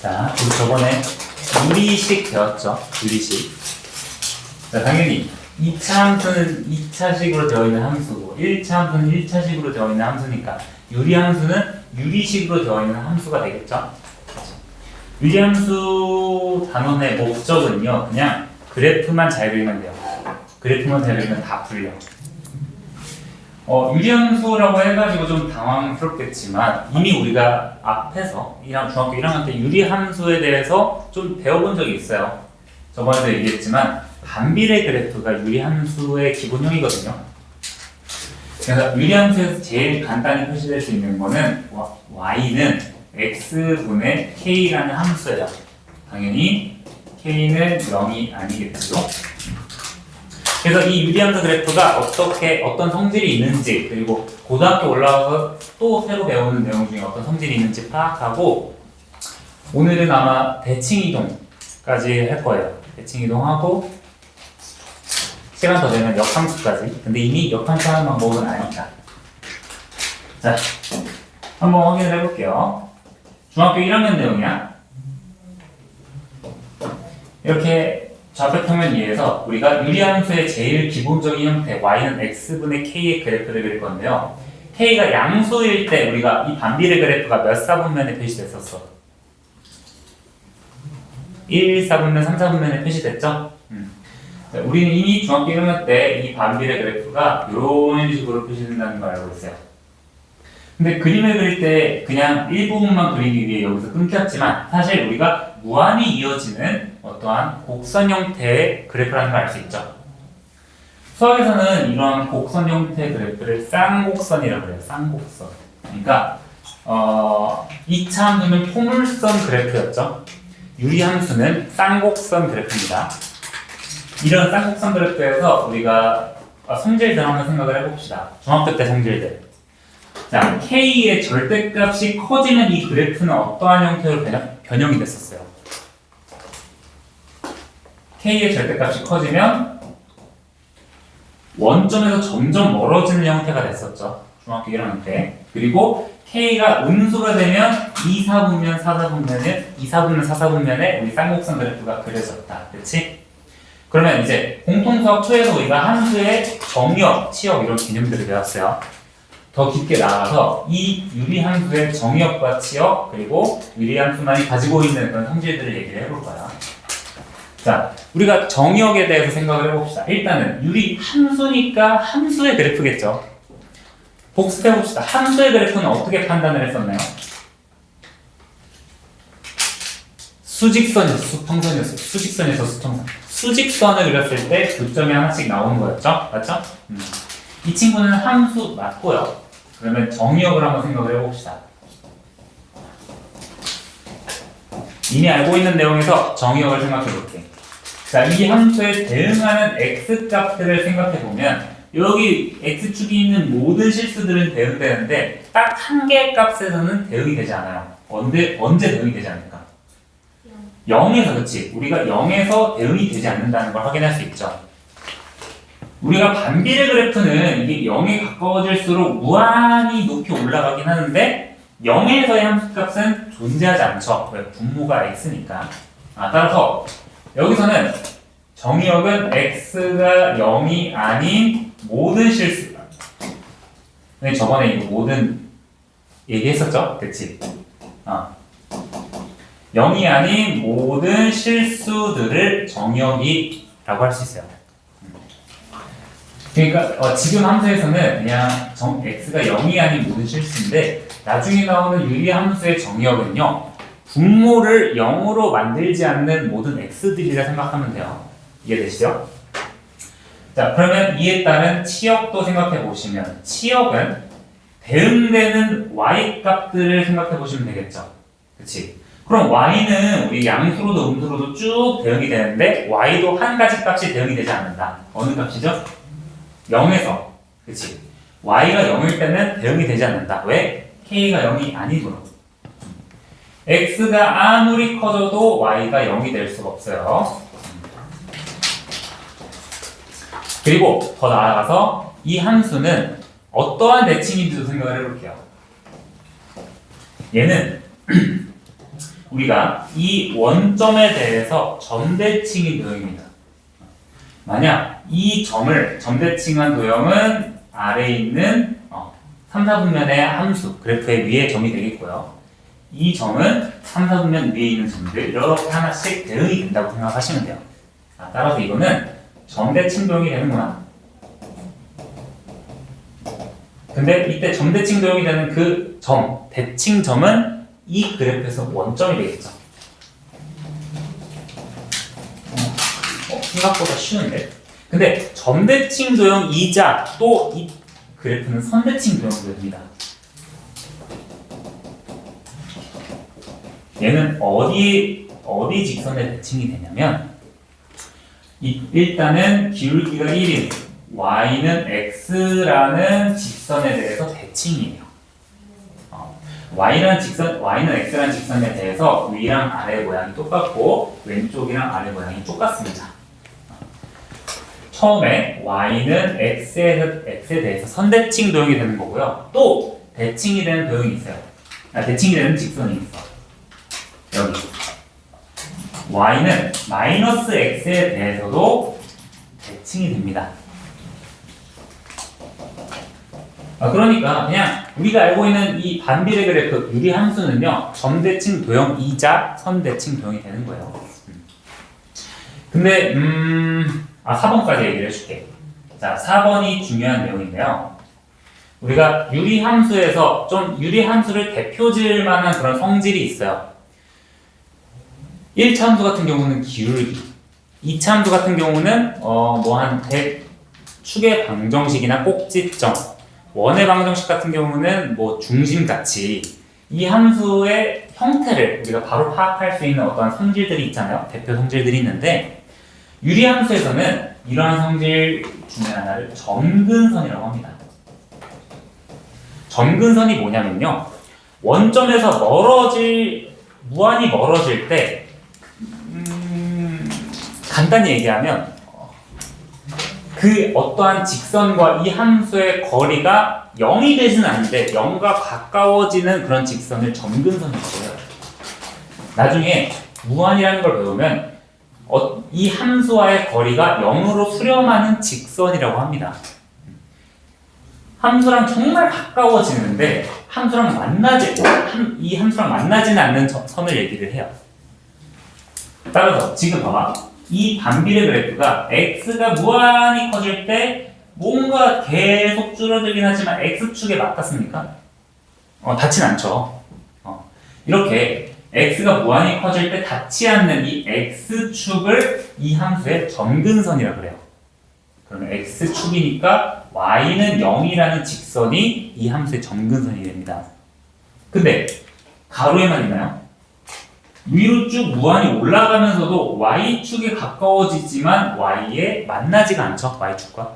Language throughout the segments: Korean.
자, 우리 저번에 유리식 배웠죠? 유리식. 자, 당연히 2차 함수는 2차식으로 되어 있는 함수고 1차 함수는 1차식으로 되어 있는 함수니까 유리함수는 유리식으로 되어 있는 함수가 되겠죠? 유리함수 단원의 목적은요, 그냥 그래프만 잘 그리면 돼요. 그래프만 잘 그리면 다 풀려. 유리함수라고 해가지고 좀 당황스럽겠지만 이미 우리가 앞에서 중학교 1학년 때 유리함수에 대해서 좀 배워본 적이 있어요. 저번에도 얘기했지만 반비례 그래프가 유리함수의 기본형이거든요. 그래서 유리함수에서 제일 간단히 표시될 수 있는 거는 y는 x분의 k라는 함수예요. 당연히 k는 0이 아니겠죠. 그래서 이 유리함수 그래프가 어떤 성질이 있는지, 그리고 고등학교 올라와서 또 새로 배우는 내용 중에 어떤 성질이 있는지 파악하고, 오늘은 아마 대칭 이동까지 할 거예요. 대칭 이동하고 시간 더 되면 역함수까지. 근데 이미 역함수 하는 방법은 아니까. 자, 한번 확인을 해볼게요. 중학교 1학년 내용이야. 이렇게 좌표평면 이해에서 우리가 유리함수의 제일 기본적인 형태 y는 x분의 k의 그래프를 그릴 건데요. k가 양수일 때 우리가 이 반비례 그래프가 몇 사분면에 표시됐었어? 1, 4분면, 3, 4분면에 표시됐죠? 우리는 이미 중학교 1학년 때 이 반비례 그래프가 이런 식으로 표시된다는 걸 알고 있어요. 근데 그림을 그릴 때 그냥 일부분만 그리기 위해 여기서 끊겼지만 사실 우리가 무한히 이어지는 어떠한 곡선 형태의 그래프라는 걸 알 수 있죠. 수학에서는 이러한 곡선 형태의 그래프를 쌍곡선이라고 해요. 쌍곡선. 그러니까 2차 함수는 포물선 그래프였죠. 유리함수는 쌍곡선 그래프입니다. 이런 쌍곡선 그래프에서 우리가 성질들 한번 생각을 해봅시다. 중학교 때 성질들. 자, K의 절대값이 커지는 이 그래프는 어떠한 형태로 변형이 됐었어요? K의 절대값이 커지면 원점에서 점점 멀어지는 형태가 됐었죠. 중학교 1학년 때. 그리고 K가 음수가 되면 2, 4분면, 4, 4분면에 2, 4분면, 4, 4분면에 우리 쌍곡선 그래프가 그려졌다. 그렇지? 그러면 이제 공통수학 2에서 우리가 함수의 정의역, 치역 이런 개념들을 배웠어요. 더 깊게 나가서 이 유리함수의 정의역과 치역 그리고 유리함수만이 가지고 있는 그런 성질들을 얘기를 해볼 거야. 자, 우리가 정의역에 대해서 생각을 해봅시다. 일단은 유리함수니까 함수의 그래프겠죠. 복습해봅시다. 함수의 그래프는 어떻게 판단을 했었나요? 수직선에서 수평선이었어요. 수직선에서 수평선. 수직선을 그렸을 때 교점이 하나씩 나오는 거였죠? 맞죠? 이 친구는 함수 맞고요. 그러면 정의역을 한번 생각을 해봅시다. 이미 알고 있는 내용에서 정의역을 생각해볼게. 자, 이 함수에 대응하는 x값들을 생각해보면 여기 x축이 있는 모든 실수들은 대응되는데 딱 한 개의 값에서는 대응이 되지 않아요. 언제 대응이 되지 않을까? 0에서, 그치? 우리가 0에서 대응이 되지 않는다는 걸 확인할 수 있죠. 우리가 반비례 그래프는 이게 0에 가까워질수록 무한히 높이 올라가긴 하는데 0에서의 함수값은 존재하지 않죠. 왜? 분모가 x니까. 따라서 여기서는 정의역은 x가 0이 아닌 모든 실수. 근데 저번에 이거 모든 얘기했었죠? 그치? 0이 아닌 모든 실수들을 정의역이라고 할 수 있어요. 그러니까 지금 함수에서는 그냥 x가 0이 아닌 모든 실수인데 나중에 나오는 유리함수의 정의역은요 분모를 0으로 만들지 않는 모든 x들이라 생각하면 돼요. 이해되시죠? 자, 그러면 이에 따른 치역도 생각해 보시면 치역은 대응되는 y 값들을 생각해 보시면 되겠죠. 그치? 그럼 y는 우리 양수로도 음수로도 쭉 대응이 되는데 y도 한 가지 값이 대응이 되지 않는다. 어느 값이죠? 0에서. 그치? y가 0일 때는 대응이 되지 않는다. 왜? k가 0이 아니므로. x가 아무리 커져도 y가 0이 될 수가 없어요. 그리고 더 나아가서 이 함수는 어떠한 대칭인지도 생각을 해볼게요. 얘는 우리가 이 원점에 대해서 점대칭인 도형입니다. 만약 이 점을 점대칭한 도형은 아래에 있는 3, 4분면의 함수 그래프의 위에 점이 되겠고요. 이 점은 3, 4분면 위에 있는 점들 이렇게 하나씩 대응이 된다고 생각하시면 돼요. 따라서 이거는 점대칭 도형이 되는구나. 근데 이때 점대칭 도형이 되는 그 점, 대칭점은 이 그래프에서 원점이 되겠죠. 생각보다 쉬운데? 근데 점대칭 도형이자 또 이 그래프는 선대칭 도형도 됩니다. 얘는 어디 직선에 대칭이 되냐면 일단은 기울기가 1인 y는 x라는 직선에 대해서 대칭이에요. y는 x라는 직선에 대해서 위랑 아래 모양이 똑같고 왼쪽이랑 아래 모양이 똑같습니다. 처음에 y는 x에 대해서 선대칭 도형이 되는 거고요. 또 대칭이 되는 도형이 있어요. 대칭이 되는 직선이 있어. 여기 y는 마이너스 x에 대해서도 대칭이 됩니다. 그러니까 그냥 우리가 알고 있는 이 반비례 그래프 유리함수는요 점대칭 도형이자 선대칭 도형이 되는 거예요. 근데 4번까지 얘기를 해줄게. 자, 4번이 중요한 내용인데요. 우리가 유리함수에서 좀 유리함수를 대표질 만한 그런 성질이 있어요. 1차 함수 같은 경우는 기울기, 2차 함수 같은 경우는 한 100 축의 방정식이나 꼭지점, 원의 방정식 같은 경우는 중심가치, 이 함수의 형태를 우리가 바로 파악할 수 있는 어떠한 성질들이 있잖아요. 대표 성질들이 있는데 유리함수에서는 이러한 성질 중에 하나를 점근선이라고 합니다. 점근선이 뭐냐면요. 원점에서 무한히 멀어질 때 간단히 얘기하면 그 어떠한 직선과 이 함수의 거리가 0이 되지는 않는데 0과 가까워지는 그런 직선을 점근선이라고 해요. 나중에 무한이라는 걸 배우면 이 함수와의 거리가 0으로 수렴하는 직선이라고 합니다. 함수랑 정말 가까워지는데 이 함수랑 만나지는 않는 선을 얘기를 해요. 따라서 지금 봐봐. 이 반비례 그래프가 x가 무한히 커질 때 뭔가 계속 줄어들긴 하지만 x축에 맞닿습니까? 닿진 않죠. 이렇게 x가 무한히 커질 때 닿지 않는 이 x축을 이 함수의 점근선이라고 그래요. 그러면 x축이니까 y는 0이라는 직선이 이 함수의 점근선이 됩니다. 근데 가로에만 있나요? 위로 쭉 무한히 올라가면서도 y축에 가까워지지만 y에 만나지가 않죠. y축과.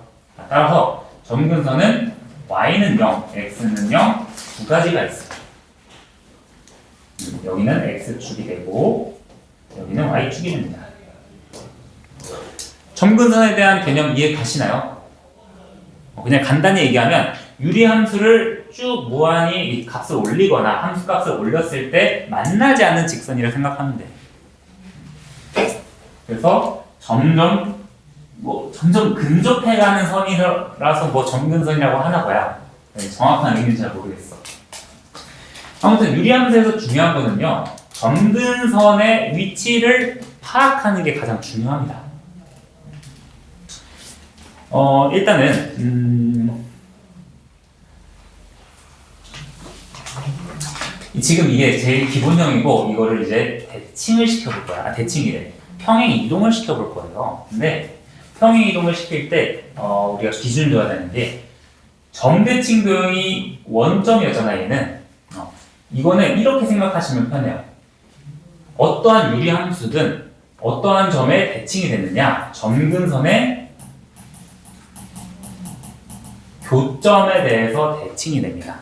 따라서 점근선은 y는 0, x는 0 두 가지가 있어요. 여기는 x축이 되고 여기는 y축이 됩니다. 점근선에 대한 개념 이해 가시나요? 그냥 간단히 얘기하면 유리함수를 쭉 무한히 값을 올리거나 함수 값을 올렸을 때 만나지 않는 직선이라 생각하면 돼. 그래서 점점 근접해가는 선이라서 점근선이라고 하나 봐야 정확한 의미는 잘 모르겠어. 아무튼 유리함수에서 중요한 거는요, 점근선의 위치를 파악하는 게 가장 중요합니다. 일단은 지금 이게 제일 기본형이고 이거를 이제 대칭을 시켜볼 거야. 대칭이래. 평행 이동을 시켜볼 거예요. 근데 평행 이동을 시킬 때 우리가 기준을 둬야 되는 게 점대칭 도형이 원점이었잖아. 얘는 이거는 이렇게 생각하시면 편해요. 어떠한 유리함수든 어떠한 점에 대칭이 됐느냐, 점근선의 교점에 대해서 대칭이 됩니다.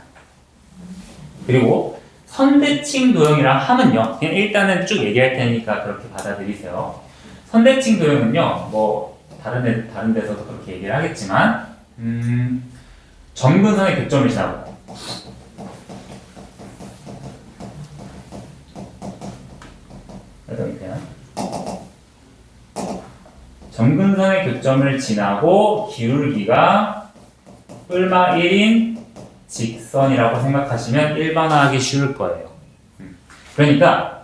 그리고 선대칭 도형이랑 함은요, 그냥 일단은 쭉 얘기할 테니까 그렇게 받아들이세요. 선대칭 도형은요, 다른 데서도 그렇게 얘기를 하겠지만, 점근선의 교점을 지나고 점근선의 교점을 지나고 기울기가 뿔마 1인 직선이라고 생각하시면 일반화하기 쉬울 거예요. 그러니까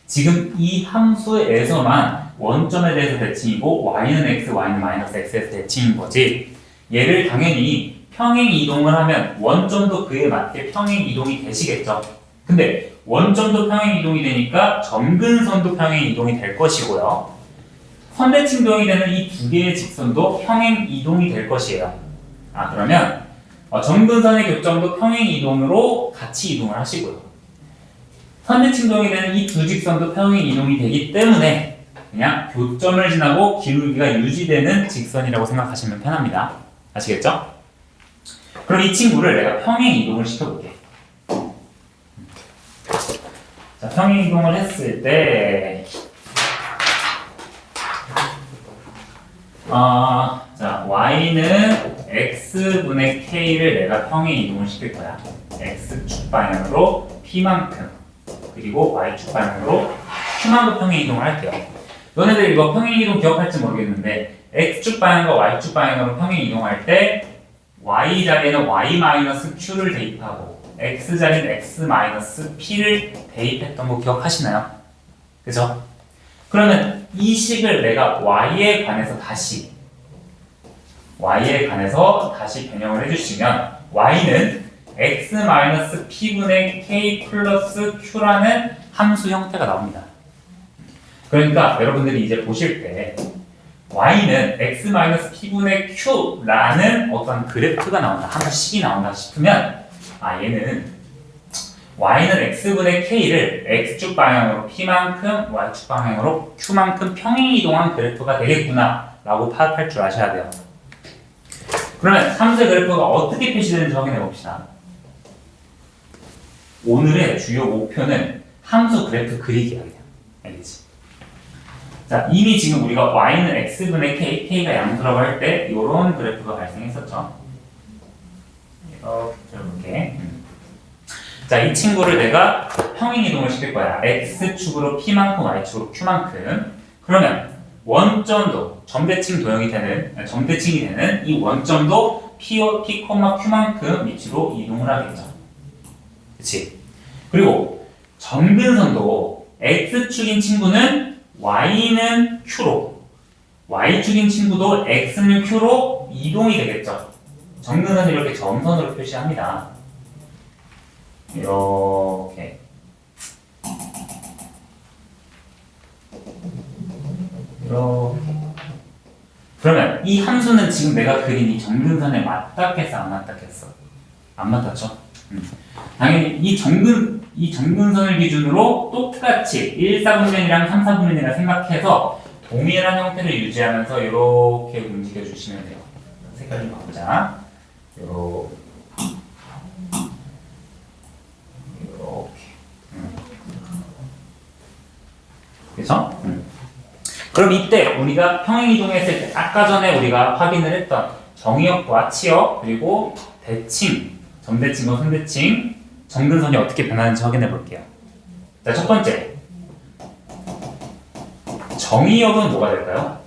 지금 이 함수에서만 원점에 대해서 대칭이고 y는 x, y는 마이너스 x에서 대칭인 거지, 얘를 당연히 평행 이동을 하면 원점도 그에 맞게 평행 이동이 되시겠죠. 근데 원점도 평행 이동이 되니까 점근선도 평행 이동이 될 것이고요. 선대칭 도형이 되는 이 두 개의 직선도 평행 이동이 될 것이에요. 그러면 점근선의 교점도 평행 이동으로 같이 이동을 하시고요. 선대칭 도형이 되는 이 두 직선도 평행 이동이 되기 때문에 그냥 교점을 지나고 기울기가 유지되는 직선이라고 생각하시면 편합니다. 아시겠죠? 그럼 이 친구를 내가 평행 이동을 시켜볼게. 자, 평행 이동을 했을 때, 자, y는 x분의 k를 내가 평행 이동을 시킬 거야. x축 방향으로 p만큼, 그리고 y축 방향으로 q만큼 평행 이동을 할게요. 너네들 이거 평행 이동 기억할지 모르겠는데, x축 방향과 y축 방향으로 평행 이동할 때 y 자리에는 y-q를 대입하고 x 자리는 x-p를 대입했던 거 기억하시나요? 그죠? 그러면 이 식을 내가 y에 관해서 다시 변형을 해주시면 y는 x-p분의 k 플러스 q라는 함수 형태가 나옵니다. 그러니까 여러분들이 이제 보실 때 y는 x-p분의 q라는 어떤 그래프가 나온다, 함수식이 나온다 싶으면 얘는 y는 x분의 k를 x축 방향으로 p만큼, y축 방향으로 q만큼 평행 이동한 그래프가 되겠구나 라고 파악할 줄 아셔야 돼요. 그러면 함수의 그래프가 어떻게 표시되는지 확인해 봅시다. 오늘의 주요 목표는 함수 그래프 그리기야. 그냥 알겠지? 자, 이미 지금 우리가 y는 x분의 k, k가 양수라고 할 때 이런 그래프가 발생했었죠. 이렇게. 자, 이 친구를 내가 평행 이동을 시킬 거야. x축으로 p만큼, y축으로 q만큼. 그러면 원점도 점대칭 도형이 되는, 점대칭이 되는 이 원점도 p, q만큼 위치로 이동을 하겠죠. 그치? 그리고 점근선도 x축인 친구는 y는 q로, y축인 친구도 x는 q로 이동이 되겠죠. 점근선을 이렇게 점선으로 표시합니다. 이렇게. 그러면 이 함수는 지금 내가 그린 이 점근선에 맞닿겠어, 안 맞닿겠어? 안 맞닿죠? 당연히 이 점근선을 기준으로 똑같이 1, 4분면이랑 3, 4분면이라 생각해서 동일한 형태를 유지하면서 이렇게 움직여 주시면 돼요. 색깔 좀 바꾸자. 이렇게. 그래서 그럼 이때 우리가 평행 이동했을 때 아까 전에 우리가 확인을 했던 정의역과 치역 그리고 대칭, 점대칭과 선대칭, 점근선이 어떻게 변하는지 확인해 볼게요. 자, 첫 번째 정의역은 뭐가 될까요?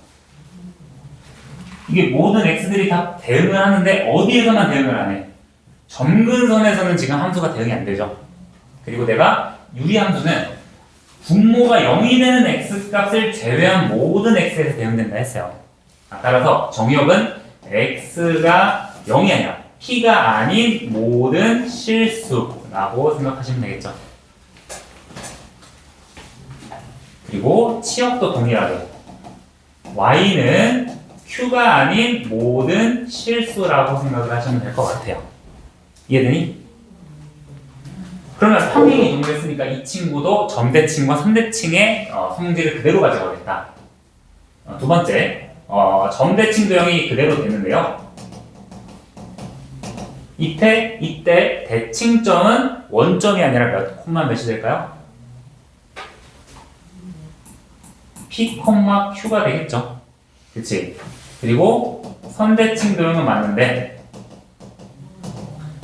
이게 모든 x들이 다 대응을 하는데 어디에서만 대응을 안 해? 점근선에서는 지금 함수가 대응이 안 되죠. 그리고 내가 유리함수는 분모가 0이 되는 x값을 제외한 모든 x에서 대응된다 했어요. 따라서 정의역은 x가 0이 아니라 p가 아닌 모든 실수라고 생각하시면 되겠죠. 그리고 치역도 동일하게 y는 q가 아닌 모든 실수라고 생각을 하시면 될 것 같아요. 이해되니? 그러면 평행이 이동했으니까 이 친구도 점대칭과 선대칭의 성질을 그대로 가져가겠다. 두 번째, 점대칭 도형이 그대로 되는데요. 이때 대칭점은 원점이 아니라 몇 콤마 몇이 될까요? p, q가 되겠죠. 그치? 그리고 선대칭 도형은 맞는데,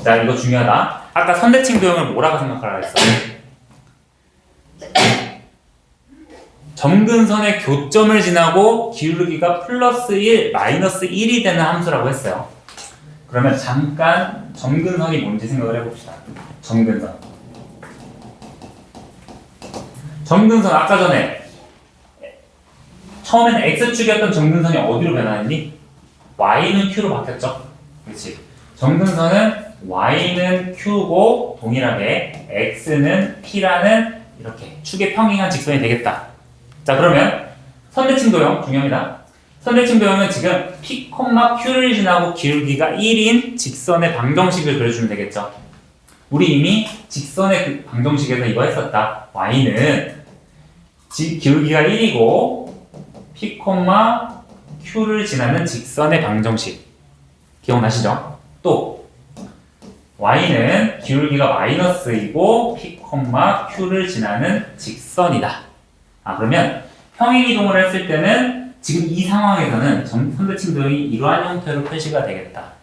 자, 이거 중요하다. 아까 선대칭 도형을 뭐라고 생각하라 했어? 점근선의 교점을 지나고 기울기가 플러스 1, 마이너스 1이 되는 함수라고 했어요. 그러면 잠깐 점근선이 뭔지 생각을 해봅시다. 점근선. 점근선 아까 전에 처음에는 X축이었던 점근선이 어디로 변화했니? Y는 Q로 바뀌었죠? 그렇지. 점근선은 Y는 Q고 동일하게 X는 P라는 이렇게 축의 평행한 직선이 되겠다. 자, 그러면 선대칭 도형 중요합니다. 선대칭 도형은 지금 P, Q를 지나고 기울기가 1인 직선의 방정식을 그려주면 되겠죠. 우리 이미 직선의 그 방정식에서 이거 했었다. Y는 기울기가 1이고 P, Q를 지나는 직선의 방정식 기억나시죠? 또 Y는 기울기가 마이너스이고 P, Q를 지나는 직선이다. 그러면 평행이동을 했을 때는 지금 이 상황에서는 선대칭 도형이 이러한 형태로 표시가 되겠다.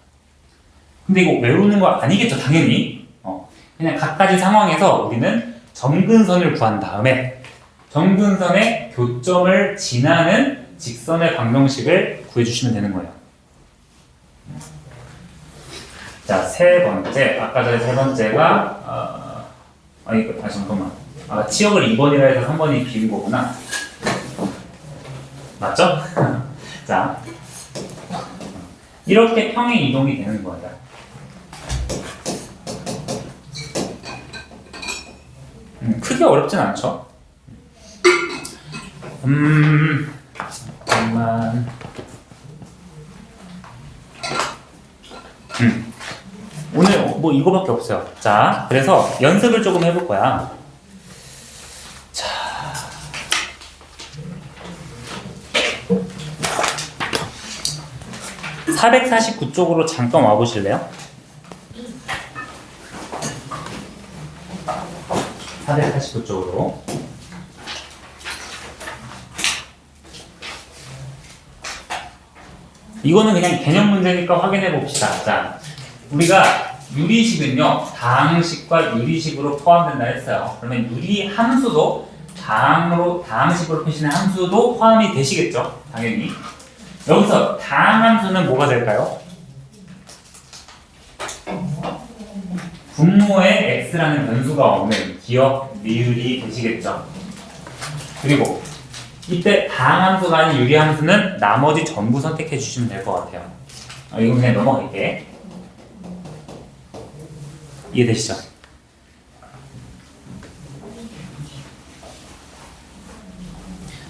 근데 이거 외우는 거 아니겠죠? 당연히. 그냥 각가지 상황에서 우리는 점근선을 구한 다음에 점근선의 교점을 지나는 직선의 방정식을 구해주시면 되는 거예요. 자, 세 번째. 아까 전에 세 번째가 잠깐만. 치역을 2번이라 해서 3번이 비운 거구나. 맞죠? 자, 이렇게 평행 이동이 되는 거예요. 크게 어렵진 않죠? 잠깐만. 오늘 뭐 이거밖에 없어요. 자, 그래서 연습을 조금 해볼 거야. 자, 449쪽으로 잠깐 와보실래요? 449쪽으로. 이거는 그냥 개념 문제니까 확인해 봅시다. 자, 우리가 유리식은요, 다항식과 유리식으로 포함된다 했어요. 그러면 유리 함수도 다항식으로 표시된 함수도 포함이 되시겠죠? 당연히. 여기서 다항함수는 뭐가 될까요? 분모에 x라는 변수가 없는 기억, 리을이 되시겠죠? 그리고 이때 다항함수가 아닌 유리함수는 나머지 전부 선택해 주시면 될 것 같아요. 이거 그냥 넘어갈게. 이해되시죠?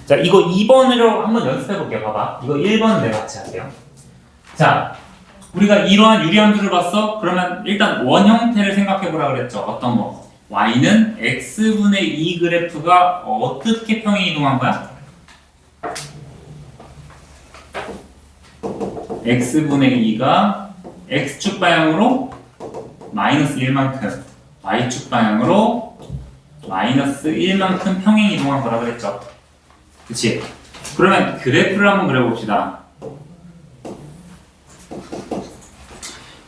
자, 이거 2번으로 한번 연습해 볼게요. 봐봐. 이거 1번은 내가 같이 할게요. 자, 우리가 이러한 유리함수를 봤어? 그러면 일단 원 형태를 생각해 보라 그랬죠. 어떤 거? y는 x분의 2 그래프가 어떻게 평행 이동한 거야? x분의 2가 x축 방향으로 마이너스 1만큼, y축 방향으로 마이너스 1만큼 평행 이동한 거라 그랬죠. 그치? 그러면 그래프를 한번 그려봅시다.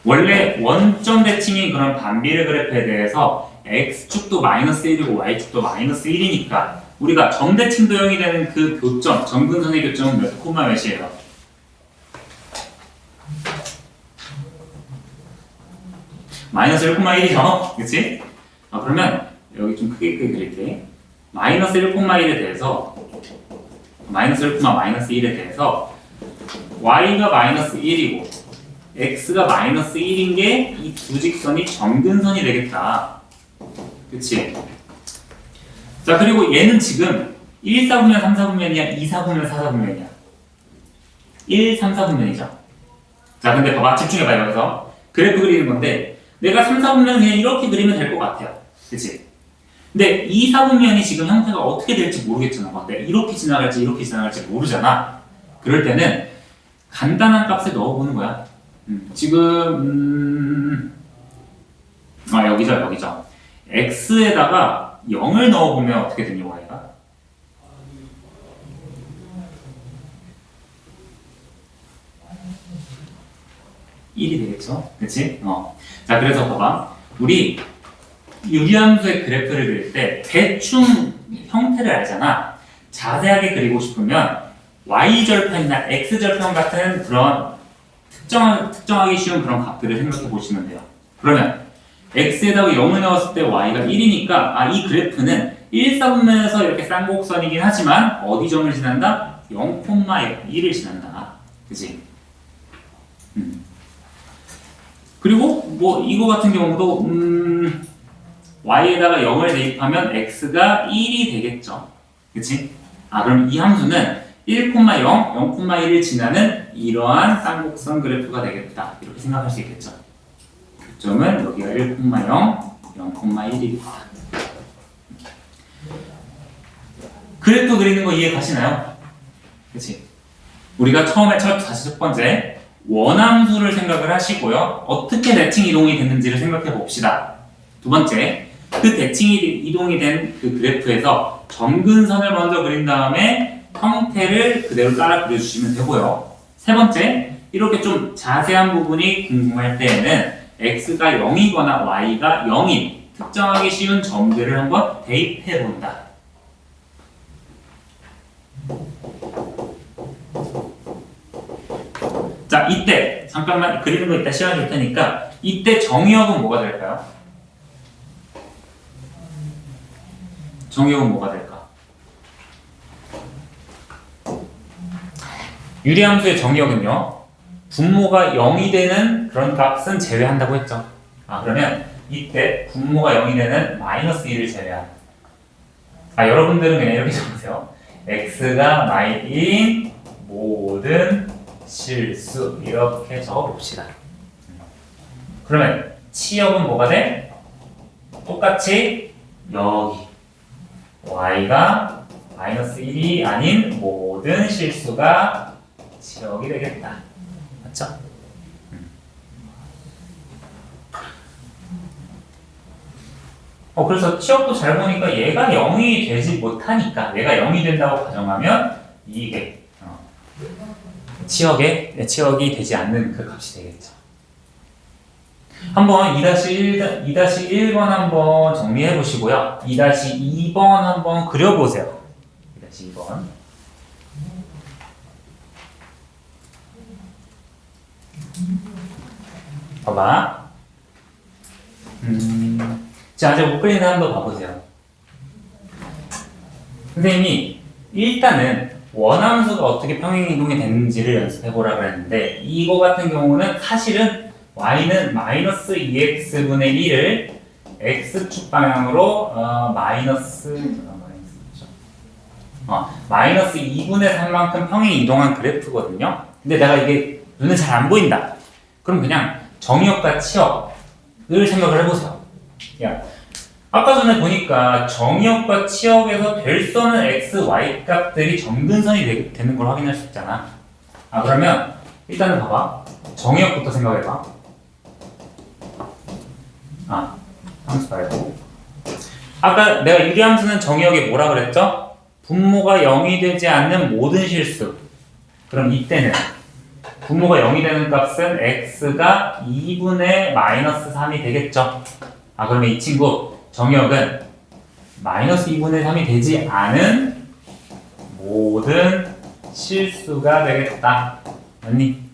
원래 원점 대칭인 그런 반비례 그래프에 대해서 x축도 마이너스 1이고 y축도 마이너스 1이니까 우리가 점대칭 도형이 되는 그 교점, 점근선의 교점은 몇 코마 몇이에요? 마이너스 1,1이죠? 그치? 그러면 여기 좀 크게 그릴게. 마이너스 1,1에 대해서 마이너스 1, 마이너스 1에 대해서 y가 마이너스 1이고 x가 마이너스 1인 게 이 두 직선이 점근선이 되겠다. 그치? 자, 그리고 얘는 지금 1, 4분면 3, 4분면이야? 2, 4분면 4, 4분면이야? 1, 3, 4분면이죠? 자, 근데 봐봐. 집중해봐. 여기서 그래프 그리는 건데 내가 3, 4분면 그냥 이렇게 그리면 될 것 같아요. 그치? 근데 2, 4분면이 지금 형태가 어떻게 될지 모르겠잖아. 막 내가 이렇게 지나갈지 이렇게 지나갈지 모르잖아. 그럴 때는 간단한 값을 넣어보는 거야. 지금 여기죠. x에다가 0을 넣어보면 어떻게 되니 y가? (1이) 되겠죠? 그치? 자, 그래서 봐봐. 우리 유리함수의 그래프를 그릴 때 대충 형태를 알잖아. 자세하게 그리고 싶으면 y절편이나 x절편 같은 그런 특정하기 쉬운 그런 값들을 생각해 보시면 돼요. 그러면 x에다가 0을 넣었을 때 y가 1이니까 이 그래프는 1사분면에서 이렇게 쌍곡선이긴 하지만 어디 점을 지난다? 0,1을 지난다. 그치? 그리고 뭐 이거 같은 경우도 y에다가 0을 대입하면 x가 1이 되겠죠. 그치? 그럼 이 함수는 1,0, 0,1을 지나는 이러한 쌍곡선 그래프가 되겠다. 이렇게 생각할 수 있겠죠. 교점은 여기가 1,0, 0,1이겠다. 그래프 그리는 거 이해 가시나요? 그치? 우리가 처음에 첫 번째 원함수를 생각을 하시고요. 어떻게 대칭 이동이 됐는지를 생각해 봅시다. 두 번째, 그 대칭 이동이 된 그 그래프에서 점근선을 먼저 그린 다음에 형태를 그대로 따라 그려주시면 되고요. 세 번째, 이렇게 좀 자세한 부분이 궁금할 때에는 x가 0이거나 y가 0인 특정하기 쉬운 점들을 한번 대입해 본다. 자, 이때 잠깐만 그리는 거 이따 시간 줄 테니까 이때 정의역은 뭐가 될까요? 정의역은 뭐가 될까? 유리함수의 정의역은요, 분모가 0이 되는 그런 값은 제외한다고 했죠. 그러면 이때 분모가 0이 되는 마이너스 1을 제외한. 여러분들은 그냥 이렇게 적으세요. x가 마이너스 모든 실수 이렇게 적어봅시다. 그러면 치역은 뭐가 돼? 똑같이 여기 y가 마이너스 1이 아닌 모든 실수가 치역이 되겠다. 맞죠? 그래서 치역도 잘 보니까 얘가 0이 되지 못하니까 얘가 0이 된다고 가정하면 이게 치역이 되지 않는 그 값이 되겠죠. 한번 2-1번 한번 정리해 보시고요. 2-2번 한번 그려보세요. 2-2번. 봐봐. 자, 이제 못 그리는 한번 봐보세요. 선생님이 일단은 원함수가 어떻게 평행이동이 되는지를 연습해보라 그랬는데 이거 같은 경우는 사실은 y는 마이너스 2x분의 1을 x축 방향으로 마이너스 2분의 3만큼 평행 이동한 그래프거든요. 근데 내가 이게 눈에 잘 안 보인다. 그럼 그냥 정의역과 치역을 생각을 해보세요. 아까 전에 보니까 정의역과 치역에서 될서는 x, y 값들이 점근선이 되는 걸 확인할 수 있잖아. 그러면 일단은 봐봐. 정의역부터 생각해봐. 함수 말고. 아까 내가 유리함수는 정의역에 뭐라 그랬죠? 분모가 0이 되지 않는 모든 실수. 그럼 이때는 분모가 0이 되는 값은 x가 2분의 마이너스 3이 되겠죠? 그러면 이 친구 정의역은 마이너스 2분의 3이 되지 않은 모든 실수가 되겠다. 맞니?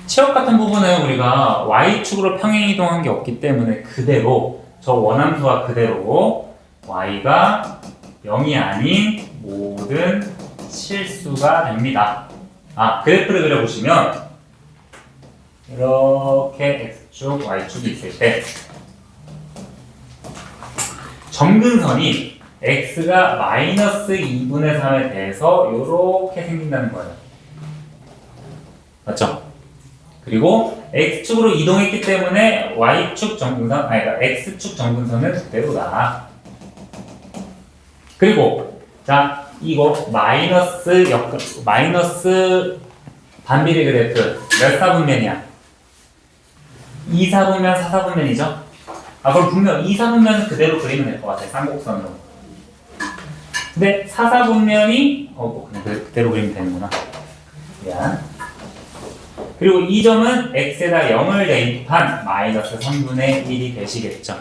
치역 같은 부분은 우리가 y축으로 평행이동한 게 없기 때문에 그대로 저 원함수와 그대로 y가 0이 아닌 모든 실수가 됩니다. 그래프를 그려보시면 이렇게 x축, y축이 있을 때 점근선이 x가 마이너스 2분의 3에 대해서 이렇게 생긴다는 거예요. 맞죠? 그리고 x축으로 이동했기 때문에 y축 점근선, x축 점근선은 그대로다. 그리고 자, 이거 마이너스 반비례 그래프 몇 사분면이야? 2사분면, 4사분면이죠? 그럼 분명 2사분면은 그대로 그리면 될 것 같아. 쌍곡선으로. 근데 4사분면이 그냥 그대로 그리면 되는구나. 미안. 그리고 이 점은 x에다 0을 대입한 마이너스 3분의 1이 되시겠죠.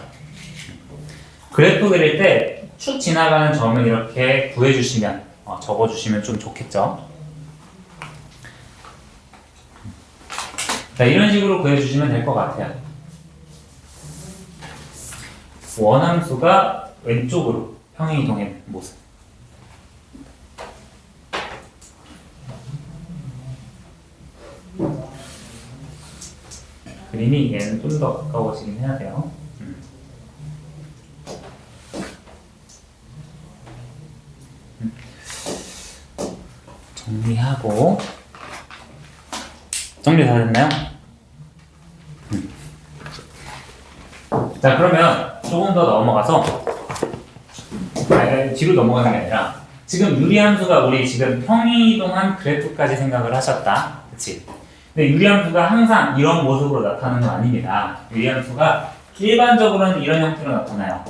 그래프 그릴 때 축 지나가는 점을 이렇게 구해주시면, 적어주시면 좀 좋겠죠. 자, 이런 식으로 구해주시면 될 것 같아요. 원함수가 왼쪽으로 평행이동의 모습. 그림이 얘는 좀 더 가까워지긴 해야 돼요. 정리하고. 정리 다 됐나요? 자, 그러면 조금 더 넘어가서, 뒤로 넘어가는 게 아니라, 지금 유리함수가 우리 지금 평행이동한 그래프까지 생각을 하셨다. 그치? 근데 유리함수가 항상 이런 모습으로 나타나는 건 아닙니다. 유리함수가 일반적으로는 이런 형태로 나타나요.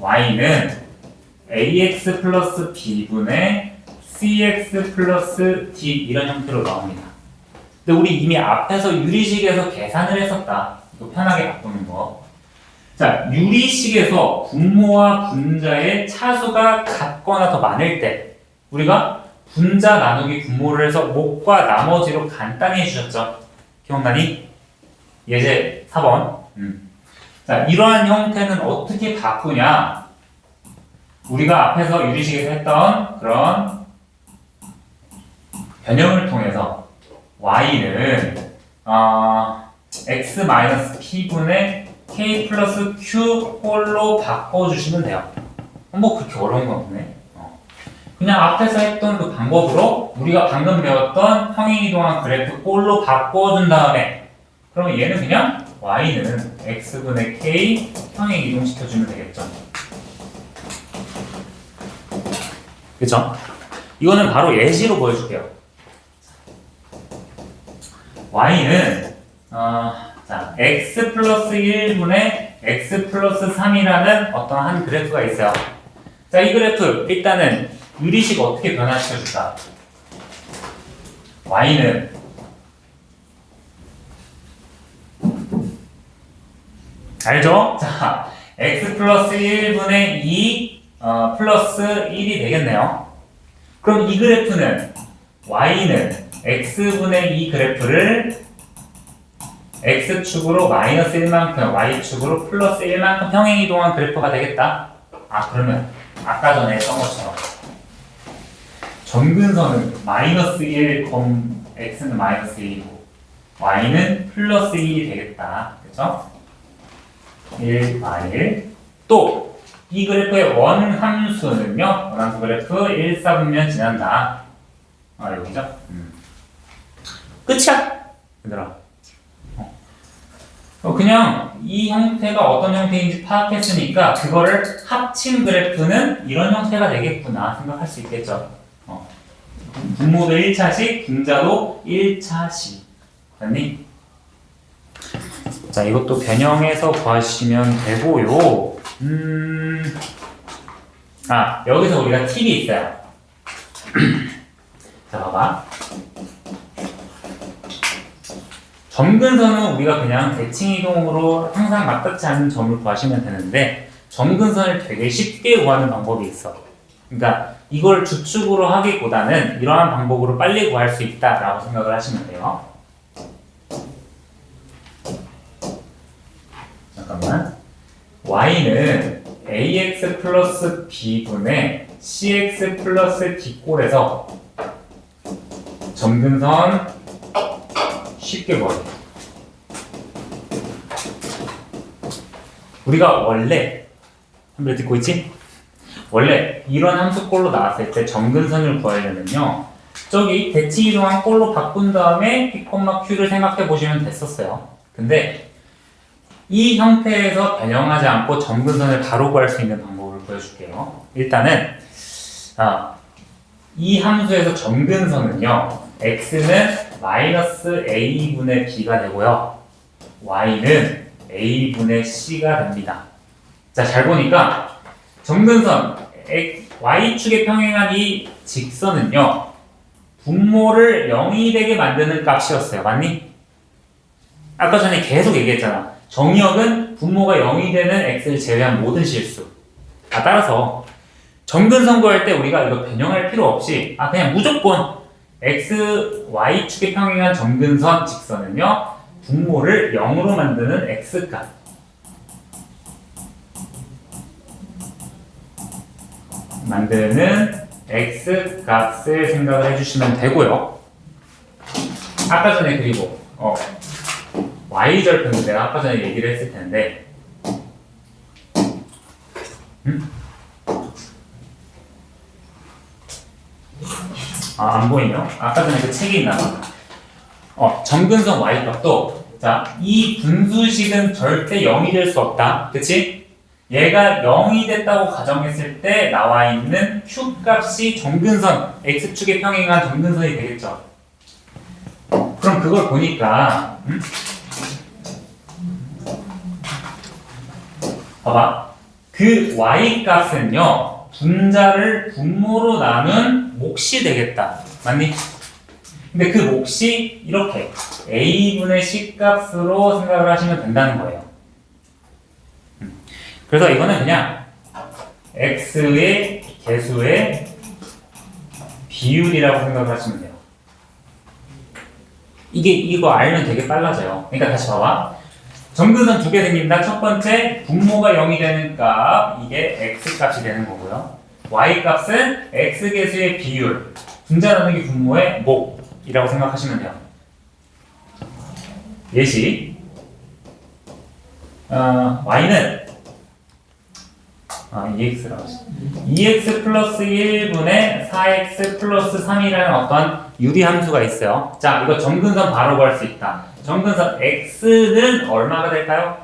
y는 ax 플러스 b분의 cx 플러스 d 이런 형태로 나옵니다. 근데 우리 이미 앞에서 유리식에서 계산을 했었다. 이거 편하게 바꾸는 거. 자, 유리식에서 분모와 분자의 차수가 같거나 더 많을 때 우리가 분자 나누기 분모를 해서 목과 나머지로 간단히 해주셨죠? 기억나니? 예제 4번. 자, 이러한 형태는 어떻게 바꾸냐? 우리가 앞에서 유리식에서 했던 그런 변형을 통해서 y는 x-p분의 k 플러스 q 홀로 바꿔주시면 돼요. 뭐 그렇게 어려운 건 없네. 그냥 앞에서 했던 그 방법으로 우리가 방금 배웠던 평행이동한 그래프 꼴로 바꿔준 다음에 그러면 얘는 그냥 y는 x분의 k 평행이동시켜주면 되겠죠. 그쵸? 이거는 바로 예시로 보여줄게요. y는 자, x 플러스 1분의 x 플러스 3이라는 어떤 한 그래프가 있어요. 자, 이 그래프 일단은 유리식 어떻게 변화시켜줄까? y는 알죠? 자, x 플러스 1분의 2 플러스 1이 되겠네요. 그럼 이 그래프는 y는 x분의 2 그래프를 x축으로 마이너스 1만큼, y축으로 플러스 1만큼 평행이동한 그래프가 되겠다. 그러면 아까 전에 했던 것처럼 점근선은 마이너스 1, x는 마이너스 1이고 y는 플러스 1이 되겠다. 그쵸? 1, y1 또 이 그래프의 원함수는요, 원함수 그래프 1, 4분면 지난다. 여기죠? 끝이야! 얘들아. 그냥 이 형태가 어떤 형태인지 파악했으니까 그거를 합친 그래프는 이런 형태가 되겠구나 생각할 수 있겠죠. 분모도 1차식, 분자도 1차식. 맞니? 자, 이것도 변형해서 구하시면 되고요. 여기서 우리가 팁이 있어요. 자, 봐봐. 점근선은 우리가 그냥 대칭이동으로 항상 맞닿지 않는 점을 구하시면 되는데 점근선을 되게 쉽게 구하는 방법이 있어. 그러니까 이걸 주축으로 하기보다는 이러한 방법으로 빨리 구할 수 있다라고 생각을 하시면 돼요. 잠깐만. y는 ax 플러스 b분의 cx 플러스 d꼴에서 점근선 쉽게 구하기. 우리가 원래 한번 듣고 있지? 원래 이런 함수꼴로 나왔을 때 점근선을 구하려면요, 저기 대칭이동한 꼴로 바꾼 다음에 p, q를 생각해 보시면 됐었어요. 근데 이 형태에서 변형하지 않고 점근선을 바로 구할 수 있는 방법을 보여줄게요. 일단은 이 함수에서 점근선은요, x는 마이너스 a분의 b가 되고요, y는 a분의 c가 됩니다. 자, 잘 보니까 점근선 y축에 평행한 이 직선은요, 분모를 0이 되게 만드는 값이었어요. 맞니? 아까 전에 계속 얘기했잖아. 정의역은 분모가 0이 되는 x를 제외한 모든 실수. 따라서 점근선 구할 때 우리가 이거 변형할 필요 없이 그냥 무조건 x, y축에 평행한 점근선 직선은요 분모를 0으로 만드는 x값 만드는 x값을 생각을 해주시면 되고요. 아까 전에 그리고 y절편도 내가 아까 전에 얘기를 했을 텐데 안 보이네요. 아까 전에 그 책이 있나 봐. 점근선 y값도 이 분수식은 절대 0이 될 수 없다. 그치? 얘가 0이 됐다고 가정했을 때 나와 있는 q값이 점근선 x축에 평행한 점근선이 되겠죠. 그럼 그걸 보니까 봐봐. 그 y값은요 분자를 분모로 나눈 몫이 되겠다. 맞니? 근데 그 몫이 이렇게 a분의 c값으로 생각을 하시면 된다는 거예요. 그래서 이거는 그냥 x의 개수의 비율이라고 생각을 하시면 돼요. 이거 알면 되게 빨라져요. 그러니까 다시 봐봐. 점근선 두 개 생긴다. 첫 번째 분모가 0이 되는 값, 이게 x값이 되는 거고요. y값은 x개수의 비율, 분자 나누기 분모의 몫이라고 생각하시면 돼요. 예시 y는 EX라고 하죠. 2x 플러스 1분의 4x 플러스 3이라는 어떤 유리함수가 있어요. 자, 이거 점근선 바로 구할 수 있다. 점근선 x는 얼마가 될까요?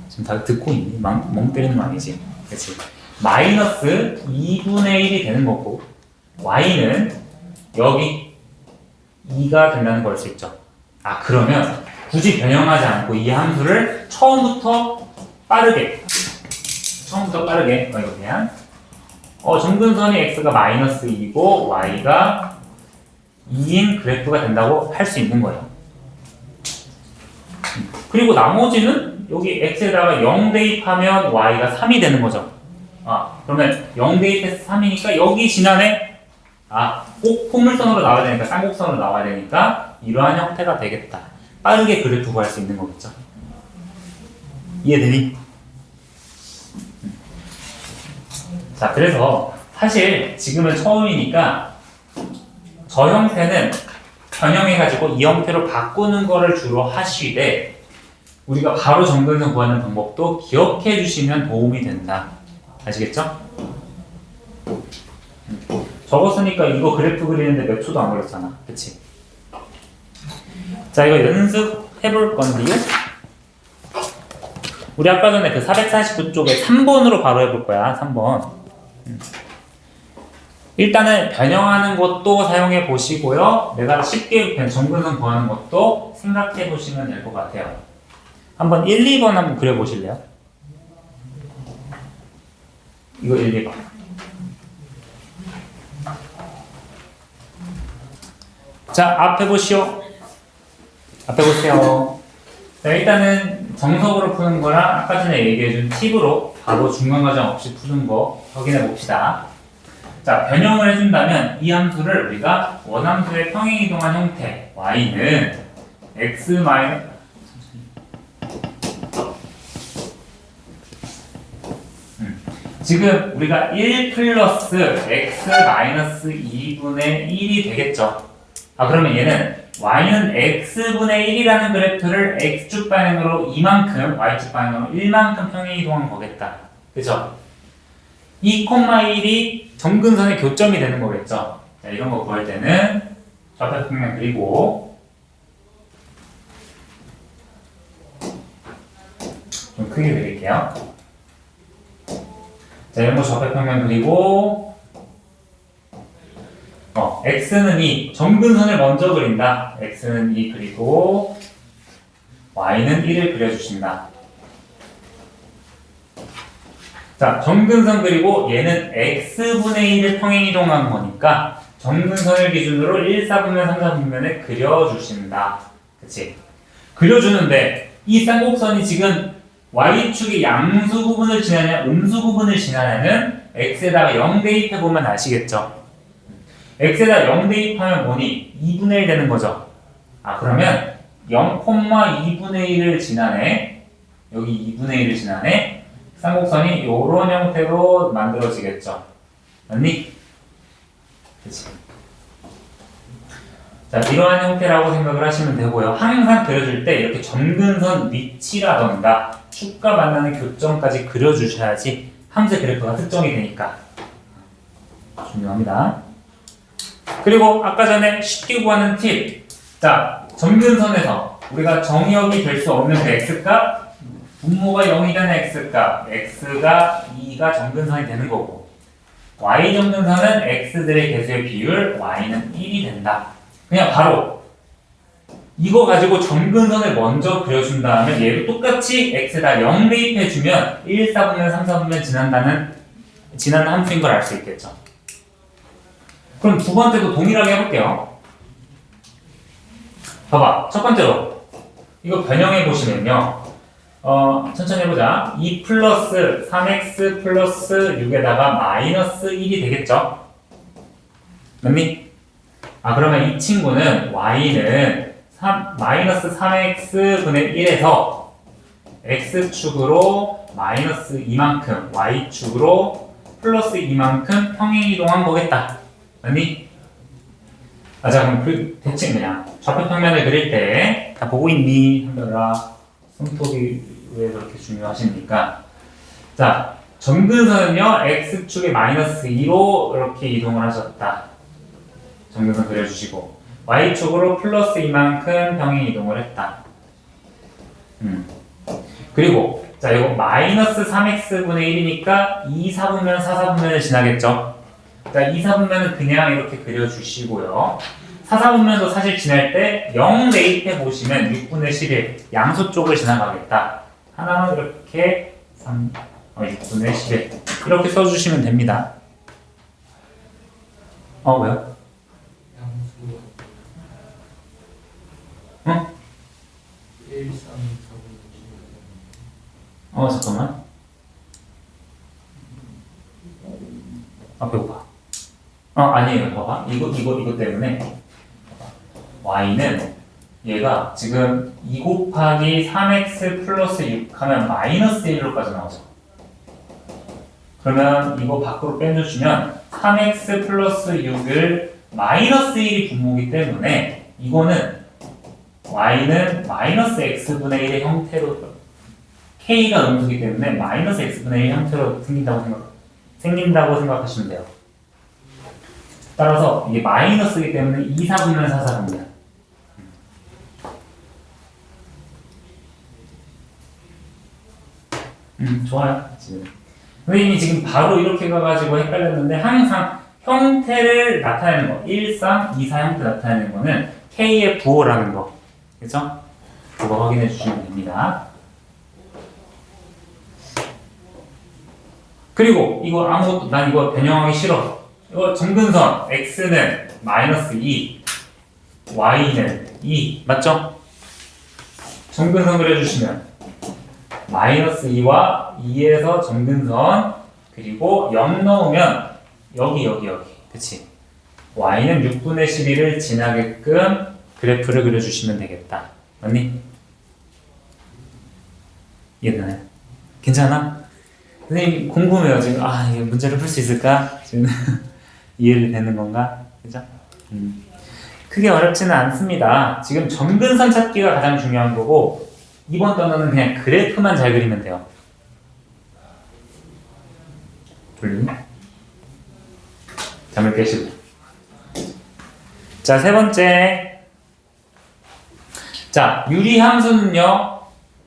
지금 다 듣고 있니? 멍 때리는 거 아니지? 그치? 마이너스 2분의 1이 되는 거고 y는 여기 2가 된다는 걸 수 있죠. 그러면 굳이 변형하지 않고 이 함수를 처음부터 빠르게 이거 그냥 점근선이 x가 마이너스 2이고 y가 2인 그래프가 된다고 할 수 있는 거예요. 그리고 나머지는 여기 x에다가 0 대입하면 y가 3이 되는 거죠. 그러면 0 대입해서 3이니까 여기 지난해 꼭 포물선으로 나와야 되니까 쌍곡선으로 나와야 되니까 이러한 형태가 되겠다. 빠르게 그래프 구할 수 있는 거겠죠. 이해되니? 자, 그래서 사실 지금은 처음이니까 저 형태는 변형해가지고 이 형태로 바꾸는 거를 주로 하시되 우리가 바로 점근선 구하는 방법도 기억해 주시면 도움이 된다. 아시겠죠? 적었으니까 이거 그래프 그리는데 몇 초도 안 걸렸잖아. 그치? 자, 이거 연습해 볼 건데요. 우리 아까 전에 그 449쪽에 3번으로 바로 해볼 거야. 3번. 일단은 변형하는 것도 사용해 보시고요. 내가 쉽게 점근선 구하는 것도 생각해 보시면 될 것 같아요. 한번 1, 2번 한번 그려 보실래요? 이거 1, 2번. 자, 앞에 보시오. 앞에 보세요. 자, 일단은 정석으로 푸는 거랑 아까 전에 얘기해준 팁으로 바로 중간과정 없이 푸는 거 확인해 봅시다. 자, 변형을 해준다면 이 함수를 우리가 원함수의 평행이동한 형태 y는 x 마이너스 지금 우리가 1 플러스 x 마이너스 2분의 1이 되겠죠. 그러면 얘는 y는 x분의 1이라는 그래프를 x축 방향으로 이만큼, y축 방향으로 1만큼 평행이동한 거겠다. 그죠? 2,1이 점근선의 교점이 되는 거겠죠. 자, 이런 거 구할 때는 좌표평면 그리고 좀 크게 그릴게요. 자, 이런 거 좌표평면 그리고 x는 2, 점근선을 먼저 그린다. x는 2 그리고 y는 1을 그려주신다. 자, 점근선 그리고 얘는 x분의 1을 평행이동한 거니까 점근선을 기준으로 1, 4분면, 3, 4분면을 그려주신다. 그치? 그려주는데 이 쌍곡선이 지금 y축의 양수 부분을 지나냐 음수 부분을 지나냐는 x에다가 0 대입해보면 아시겠죠? x에다 0 대입하면 뭐니? 2분의 1 되는 거죠. 아 그러면 0,2분의 1을 지나네. 여기 2분의 1을 지나네. 쌍곡선이 이런 형태로 만들어지겠죠. 맞니? 그치? 자, 이러한 형태라고 생각을 하시면 되고요. 항상 그려줄 때 이렇게 점근선 위치라던가 축과 만나는 교점까지 그려주셔야지 함수의 그래프가 특정이 되니까 중요합니다. 그리고 아까 전에 쉽게 구하는 팁. 자, 점근선에서 우리가 정의역이 될 수 없는 그 x값, 분모가 0이 되는 x값, x가 2가 점근선이 되는 거고 y 점근선은 x들의 개수의 비율, y는 1이 된다. 그냥 바로 이거 가지고 점근선을 먼저 그려준 다음에 얘도 똑같이 x에다 0 대입해주면 1, 4분면, 3, 4분면 지나는 함수인 걸 알 수 있겠죠. 그럼 두 번째도 동일하게 해볼게요. 봐봐, 첫 번째로 이거 변형해 보시면요. 천천히 해보자. 2 플러스 3x 플러스 6에다가 마이너스 1이 되겠죠? 맞니? 아 그러면 이 친구는 y는 마이너스 3x 분의 1에서 x축으로 마이너스 이만큼 y축으로 플러스 이만큼 평행이동한 거겠다. 맞니? 아, 자 그럼 그 대칭 그냥 좌표평면을 그릴 때 다 보고 있니? 한별아 손톱이 왜 그렇게 중요하십니까? 자 점근선은요 x축에 마이너스 2로 이렇게 이동을 하셨다. 점근선 그려주시고 y축으로 플러스 이만큼 평행 이동을 했다. 그리고 자 이거 마이너스 3x분의 1이니까 2, 4분면, 4, 4분면을 지나겠죠. 자 2, 4분면은 그냥 이렇게 그려주시고요. 4, 4분면도 사실 지날 때 0 대입해 보시면 6분의 11 양수 쪽을 지나가겠다. 하나는 이렇게 6분의 11 이렇게 써주시면 됩니다. 왜요? 응? 1, 3, 4, 5, 6. 잠깐만. 배고파. 아니에요. 봐봐. 이거 때문에. y는 얘가 지금 2 곱하기 3x 플러스 6 하면 마이너스 1로까지 나오죠. 그러면 이거 밖으로 빼주시면 3x 플러스 6을 마이너스 1이 분모이기 때문에 이거는 y는 마이너스 x분의 1의 형태로 k가 음수이기 때문에 마이너스 x분의 1 형태로 생긴다고 생각하시면 돼요. 따라서 이게 마이너스이기 때문에 2, 4분면, 4, 4분면. 좋아요. 지금. 선생님이 지금 바로 이렇게 가가지고 헷갈렸는데 항상 형태를 나타내는 거 1, 3, 2, 4 형태 나타내는 거는 K의 부호라는 거 그쵸? 그거 확인해 주시면 됩니다. 그리고 이거 아무것도 난 이거 변형하기 싫어. 이거 점근선 X는 마이너스 2 Y는 2 맞죠? 점근선 그려주시면 마이너스 2와 2에서 점근선 그리고 0 넣으면 여기 그치? y는 6분의 11을 지나게끔 그래프를 그려주시면 되겠다. 맞니? 이해되나요? 괜찮아? 선생님 궁금해요 지금. 이 문제를 풀 수 있을까? 지금 이해를 되는 건가? 그죠? 크게 어렵지는 않습니다. 지금 점근선 찾기가 가장 중요한 거고 이번 단어는 그냥 그래프만 잘 그리면 돼요. 돌리니? 잠을 깨시고. 자, 세 번째. 자, 유리함수는요,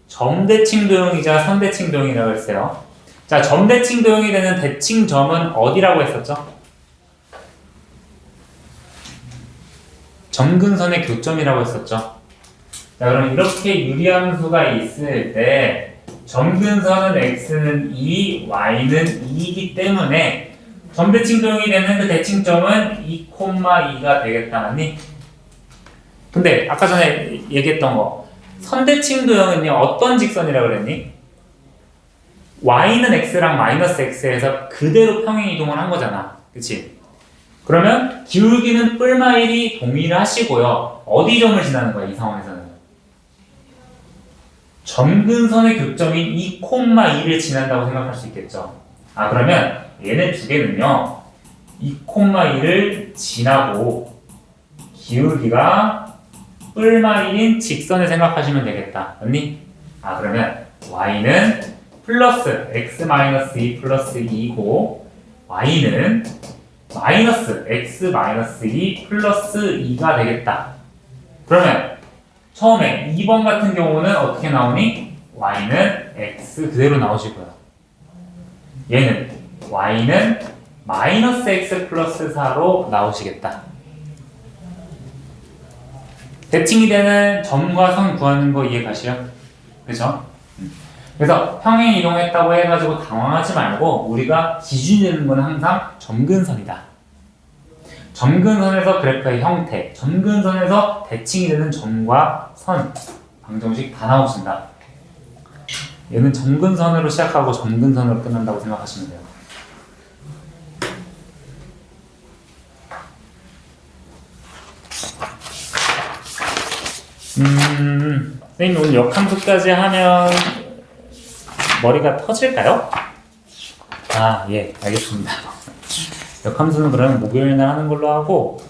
점대칭도형이자 선대칭도형이라고 했어요. 자, 점대칭도형이 되는 대칭점은 어디라고 했었죠? 점근선의 교점이라고 했었죠. 자, 그럼 이렇게 유리함수가 있을 때 점근선은 x는 2, y는 2이기 때문에 점대칭 도형이 되는 그 대칭점은 2,2가 되겠다, 맞니? 근데 아까 전에 얘기했던 거 선대칭 도형은요 어떤 직선이라고 그랬니? y는 x랑 마이너스 x에서 그대로 평행 이동을 한 거잖아, 그치? 그러면 기울기는 뿔마일이 동일하시고요. 어디 점을 지나는 거야, 이 상황에서는? 점근선의 교점인 2,2를 지난다고 생각할 수 있겠죠. 아, 그러면 얘네 두 개는요 2,2를 지나고 기울기가 뿔마일인 직선을 생각하시면 되겠다, 맞니? 아, 그러면 y는 플러스 x-2 플러스 2고 y는 마이너스 x-2 플러스 2가 되겠다. 그러면 처음에 2번 같은 경우는 어떻게 나오니? y는 x 그대로 나오시고요. 얘는 y는 마이너스 x 플러스 4로 나오시겠다. 대칭이 되는 점과 선 구하는 거 이해 가시죠? 그죠? 그래서 평행 이동했다고 해가지고 당황하지 말고 우리가 기준이 되는 건 항상 점근선이다. 점근선에서 그래프의 형태, 점근선에서 대칭이 되는 점과 선, 방정식 다 나오신다. 얘는 점근선으로 시작하고 점근선으로 끝난다고 생각하시면 돼요. 선생님 오늘 역함수까지 하면 머리가 터질까요? 아, 예, 알겠습니다. 역함수는 그러면 목요일날 하는 걸로 하고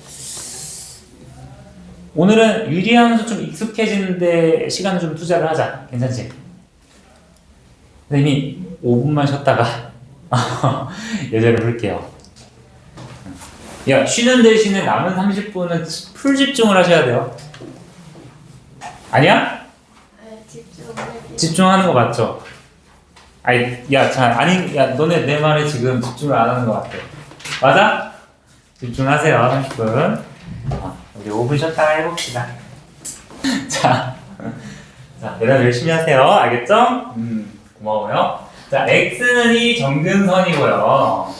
오늘은 유리함수 좀 익숙해지는데 시간 좀 투자를 하자. 괜찮지? 선생님이 5분만 쉬었다가 예제를 풀게요. 야, 쉬는 대신에 남은 30분은 풀 집중을 하셔야 돼요. 아니야? 집중하는 거 맞죠? 아니, 야, 자, 아니, 야, 너네 내 말에 지금 집중을 안 하는 것 같아. 맞아? 집중하세요, 30분. 우리 5분 쉬었다가 해봅시다. 자, 대답 열심히 하세요. 알겠죠? 고마워요. 자, x는 이 점근선이고요.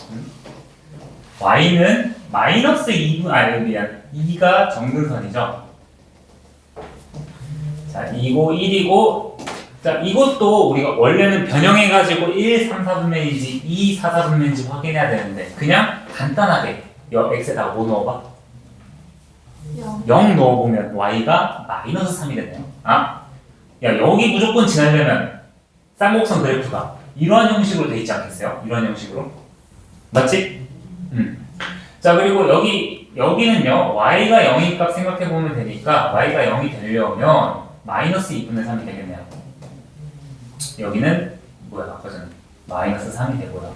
y는 마이너스 2분, 미안, 2가 점근선이죠. 자, 2고 1이고, 자, 이것도 우리가 원래는 변형해가지고 1, 3, 4분면인지 2, 4, 4분면인지 확인해야 되는데 그냥 간단하게 x에다가 뭐 넣어봐? 0 넣어보면 y가 마이너스 3이 되네요. 아? 야, 여기 무조건 지나려면 쌍곡선 그래프가 이러한 형식으로 돼 있지 않겠어요? 이러한 형식으로. 맞지? 자, 그리고 여기는요 y가 0인 값 생각해보면 되니까 y가 0이 되려면 마이너스 2분의 3이 되겠네요. 여기는 뭐야? 아까 전에 마이너스 3이 되고요.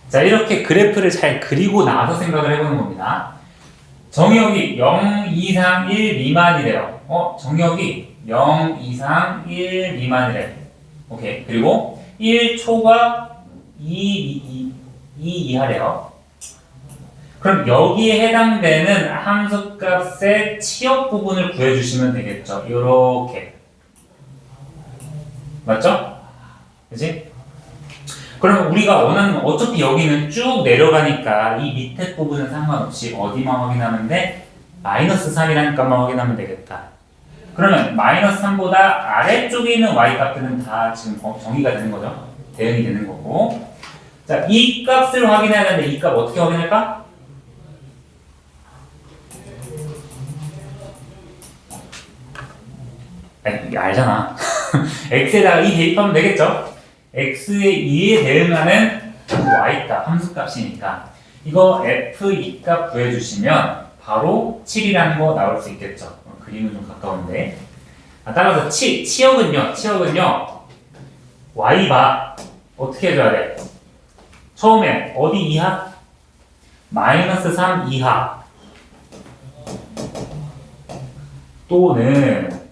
자, 이렇게 그래프를 잘 그리고 나서 생각을 해보는 겁니다. 정역이 0 이상 1 미만이래요. 정역이 0 이상 1 미만이래. 오케이. 그리고 1초가 2 이하래요. 그럼 여기에 해당되는 함수값의 치역 부분을 구해주시면 되겠죠. 요렇게. 맞죠? 그치? 그러면 우리가 원하는 건 어차피 여기는 쭉 내려가니까 이 밑에 부분은 상관없이 어디만 확인하는데 마이너스 3이라는 값만 확인하면 되겠다. 그러면 마이너스 3보다 아래쪽에 있는 y 값들은 다 지금 정의가 되는 거죠. 대응이 되는 거고. 자, 이 값을 확인해야 되는데 이 값 어떻게 확인할까? 아니, 알잖아. x에다가 2 대입하면 되겠죠? x의 2에 대응하는 y값, 함수값이니까 이거 f2 값 구해주시면 바로 7이라는 거 나올 수 있겠죠? 그림은 좀 가까운데. 따라서 치역은요 y바 어떻게 해줘야 돼? 처음에 어디 이하? 마이너스 3 이하 또는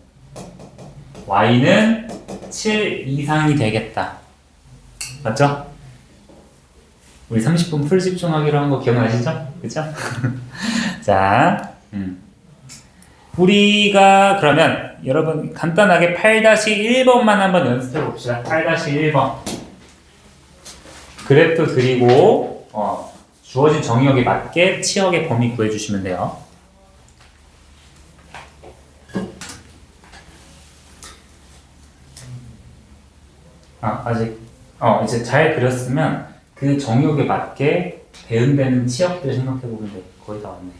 y는 7 이상이 되겠다. 맞죠? 우리 30분 풀 집중하기로 한 거 기억나시죠? 그쵸? 자, 우리가 그러면 여러분 간단하게 8-1번만 한번 연습해 봅시다. 8-1번 그래프 그리고 주어진 정의역에 맞게 치역의 범위 구해주시면 돼요. 이제 잘 그렸으면 그 정의역에 맞게 대응되는 치역들 생각해보면 돼. 거의 다 왔네.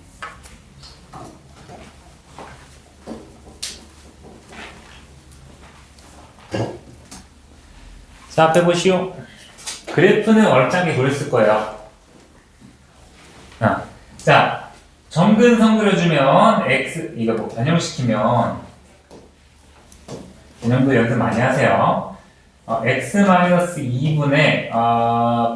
자, 앞에 보시오. 그래프는 얼짱게 그렸을 거예요. 자, 점근선 그려주면 x 이거 뭐 변형시키면 변형도 연습 많이 하세요. x-2분의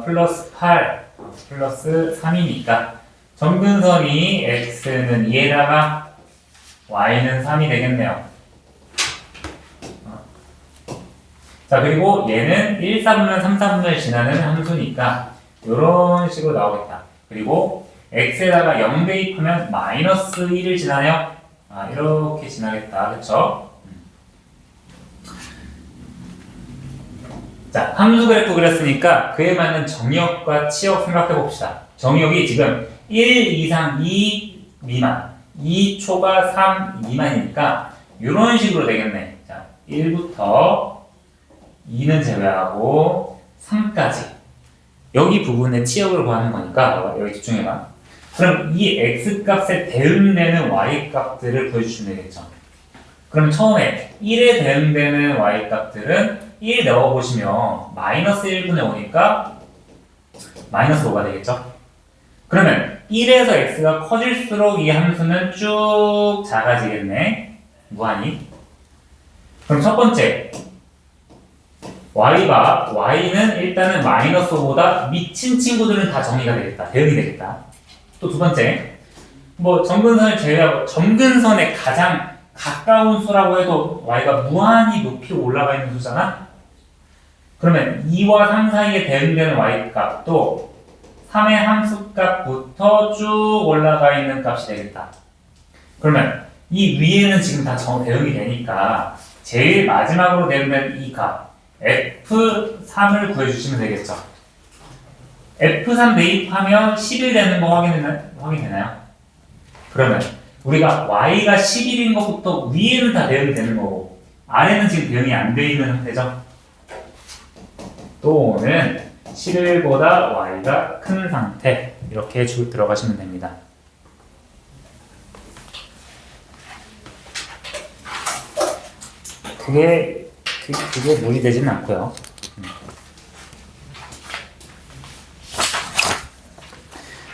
플러스 8 플러스 3이니까 점근선이 x는 2에다가 y는 3이 되겠네요. 자, 그리고 얘는 1, 4분면 3, 4분면을 지나는 함수니까 이런 식으로 나오겠다. 그리고 x에다가 0 대입하면 마이너스 1을 지나요? 이렇게 지나겠다. 그쵸? 자, 함수 그래프 그렸으니까 그에 맞는 정의역과 치역 생각해 봅시다. 정의역이 지금 1 이상 2 미만, 2 초과 3 미만이니까 이런 식으로 되겠네. 자, 1부터 2는 제외하고 3까지 여기 부분에 치역을 구하는 거니까 여기 집중해봐. 그럼 이 x값에 대응되는 y값들을 구해주시면 되겠죠. 그럼 처음에 1에 대응되는 y값들은 1 넣어보시면 마이너스 1분의 5니까 마이너스 5가 되겠죠. 그러면 1에서 x가 커질수록 이 함수는 쭉 작아지겠네. 무한히. 그럼 첫 번째 y가 y는 일단은 마이너스 5보다 미친 친구들은 다 정의가 되겠다. 대응이 되겠다. 또 두 번째 뭐 점근선을 제외하고 점근선에 가장 가까운 수라고 해도 y가 무한히 높이 올라가 있는 수잖아. 그러면 2와 3 사이에 대응되는 y값도 3의 함수값부터 쭉 올라가 있는 값이 되겠다. 그러면 이 위에는 지금 다 대응이 되니까 제일 마지막으로 대응되는 이 값 F3을 구해주시면 되겠죠. F3 대입하면 11 되는 거 확인되나요? 그러면 우리가 y가 11인 것부터 위에는 다 대응이 되는 거고 아래는 지금 대응이 안 돼 있는 상태죠. 또는 11보다 y가 큰 상태 이렇게 쭉 들어가시면 됩니다. 그게 무리되지는 않고요.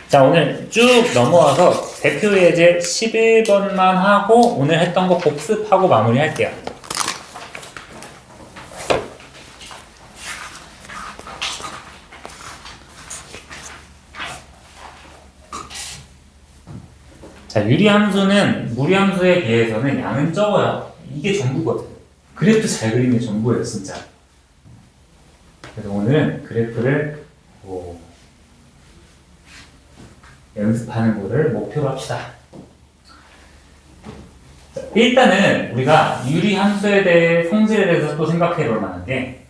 자, 오늘 쭉 넘어와서 대표 예제 11번만 하고 오늘 했던 거 복습하고 마무리할게요. 자, 유리함수는 무리함수에 비해서는 양은 적어요. 이게 전부거든. 그래프 잘 그리는 게 전부예요, 진짜. 그래서 오늘은 그래프를 연습하는 거를 목표로 합시다. 자, 일단은 우리가 유리함수에 대해 성질에 대해서 또 생각해 볼 만한 게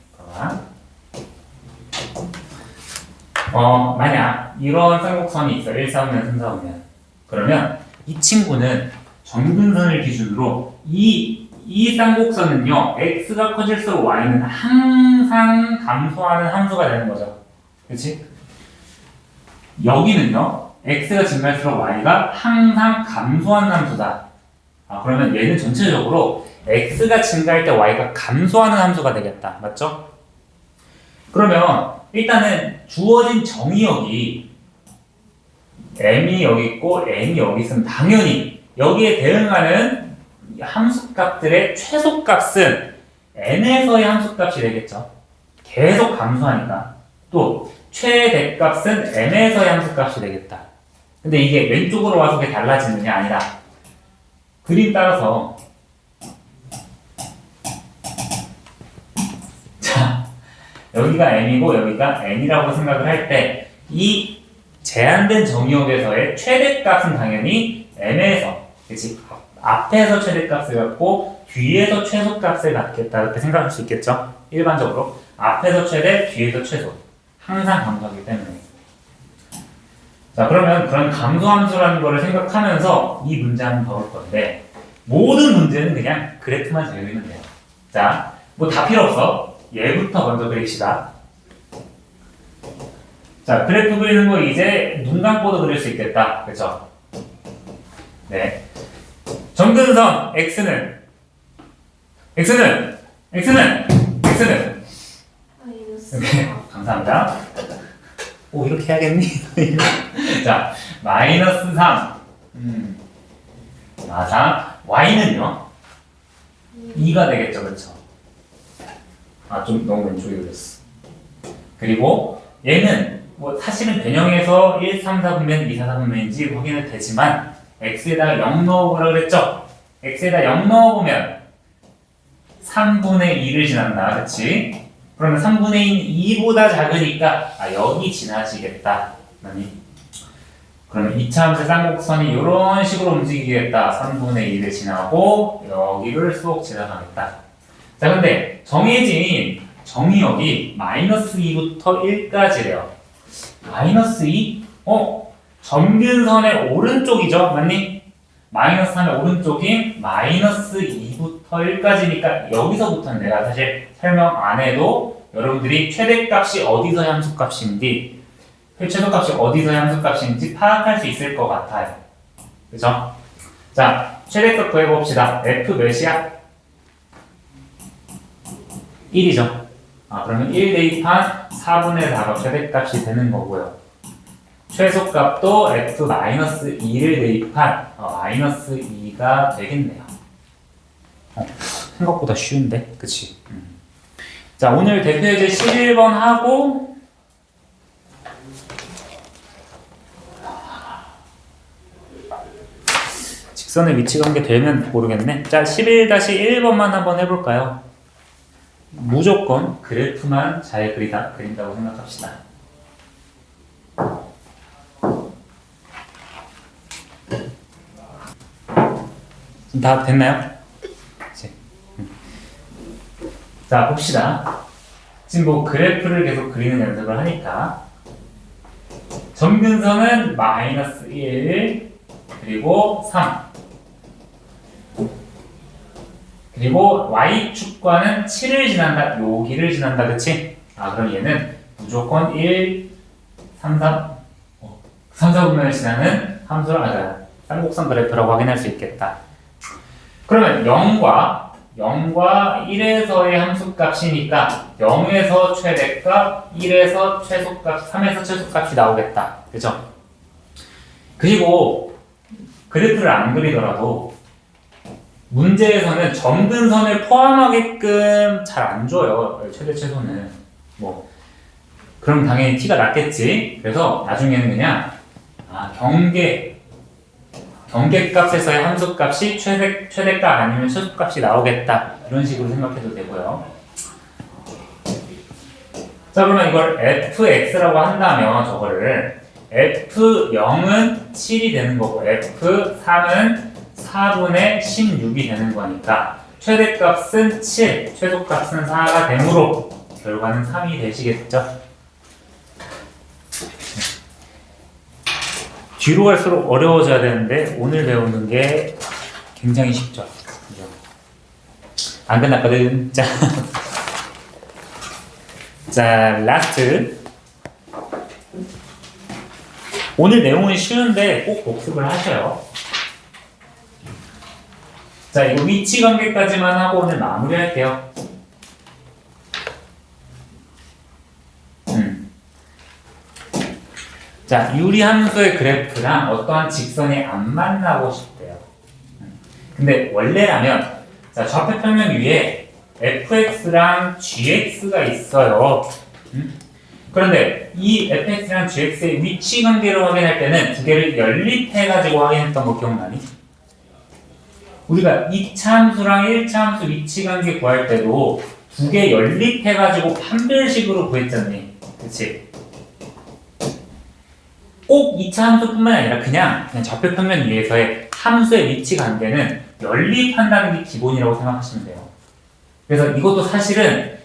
만약 이런 쌍곡선이 있어 1, 4분면, 3, 4분면 그러면 이 친구는 점근선을 기준으로 이 쌍곡선은요 x가 커질수록 y는 항상 감소하는 함수가 되는 거죠. 그렇지? 여기는요 x가 증가할수록 y가 항상 감소하는 함수다. 그러면 얘는 전체적으로 x가 증가할 때 y가 감소하는 함수가 되겠다. 맞죠? 그러면 일단은 주어진 정의역이 m이 여기 있고 n이 여기 있으면 당연히 여기에 대응하는 함수값들의 최소값은 n에서의 함수값이 되겠죠. 계속 감소하니까. 또 최대값은 m에서의 함수값이 되겠다. 근데 이게 왼쪽으로 와서 그게 달라지느냐 아니라 그림 따라서 자 여기가 m이고 여기가 n이라고 생각을 할 때 이 제한된 정의역에서의 최대값은 당연히 m에서 그치? 앞에서 최대값을 갖고 뒤에서 최소값을 갖겠다 이렇게 생각할 수 있겠죠. 일반적으로 앞에서 최대 뒤에서 최소 항상 감소하기 때문에 자, 그러면 그런 감소함수라는 거를 생각하면서 이 문제 한번 봐볼 건데, 모든 문제는 그냥 그래프만 잘 그리면 돼요. 자, 뭐 다 필요 없어. 얘부터 먼저 그립시다. 자, 그래프 그리는 거 이제 눈 감고도 그릴 수 있겠다. 그쵸? 네. 점근선 x는 네, 감사합니다. 오, 이렇게 해야겠니? 자, 마이너스 3. 자, y는요? 2가 되겠죠, 그쵸? 아, 좀 너무 왼쪽에 그렸어. 그리고 얘는 뭐 사실은 변형해서 1, 3, 4분면 2, 4, 4분면인지 확인은 되지만 x에다가 0 넣어보라 그랬죠? x에다 0 넣어보면 3분의 2를 지난다, 그치? 그러면 3분의 2보다 작으니까 여기 지나지겠다. 그러면 2차 함수 쌍곡선이 이런 식으로 움직이겠다. 3분의 2를 지나고 여기를 쏙 지나가겠다. 자, 근데 정해진 정의역이 마이너스 2부터 1까지래요. 마이너스 2? 점근선의 오른쪽이죠, 맞니? 마이너스 3의 오른쪽인 마이너스 2부터 1까지니까 여기서부터는 내가 사실 설명 안 해도 여러분들이 최대값이 어디서의 함수값인지 최소값이 어디서의 함수값인지 파악할 수 있을 것 같아요. 그죠? 자, 최대값 구해봅시다. f 몇이야? 1이죠. 그러면 1 대입한 4분의 4가 최대값이 되는 거고요. 최소값도 f-2를 대입한 마이너스 2가 되겠네요. 생각보다 쉬운데? 그치? 자, 오늘 대표 예제 11번 하고 직선의 위치 관계 되면 모르겠네. 자, 11-1번만 한번 해볼까요? 무조건 그래프만 잘 그린다고 생각합시다. 다 됐나요? 자, 봅시다. 지금 뭐 그래프를 계속 그리는 연습을 하니까 점근선은 마이너스 1 그리고 3 그리고 y축과는 7을 지난다. 여기를 지난다. 그치? 그럼 얘는 무조건 1, 3, 4분면을 지나는 함수를 쌍곡선 그래프라고 확인할 수 있겠다. 그러면 0과 1에서의 함수값이니까 0에서 최대값, 1에서 최소값, 3에서 최소값이 나오겠다. 그죠? 그리고 그래프를 안 그리더라도 문제에서는 점근선을 포함하게끔 잘 안 줘요. 최대 최소는. 그럼 당연히 t가 낮겠지. 그래서 나중에는 그냥 경계값에서의 함수값이 최대값 아니면 최소값이 나오겠다. 이런 식으로 생각해도 되고요. 자, 그러면 이걸 fx라고 한다면 저거를 f0은 7이 되는 거고 f3은 4분의 16이 되는 거니까 최대값은 7, 최소값은 4가 되므로 결과는 3이 되시겠죠? 뒤로 갈수록 어려워져야 되는데 오늘 배우는 게 굉장히 쉽죠. 그죠? 안 끝났거든. 자, 라스트. 오늘 내용은 쉬운데 꼭 복습을 하셔요. 자, 이거 위치 관계까지만 하고 오늘 마무리할게요. 자, 유리함수의 그래프랑 어떠한 직선이 안 만나고 싶대요. 근데 원래라면 자, 좌표 평면 위에 fx랑 gx가 있어요. 그런데 이 fx랑 gx의 위치 관계를 확인할 때는 두 개를 연립해가지고 확인했던 거 기억나니? 우리가 2차 함수랑 1차 함수 위치 관계 구할 때도 두 개 연립해가지고 판별식으로 구했잖니. 그치? 꼭 2차 함수뿐만 아니라 그냥 좌표 평면 위에서의 함수의 위치 관계는 연립한다는 게 기본이라고 생각하시면 돼요. 그래서 이것도 사실은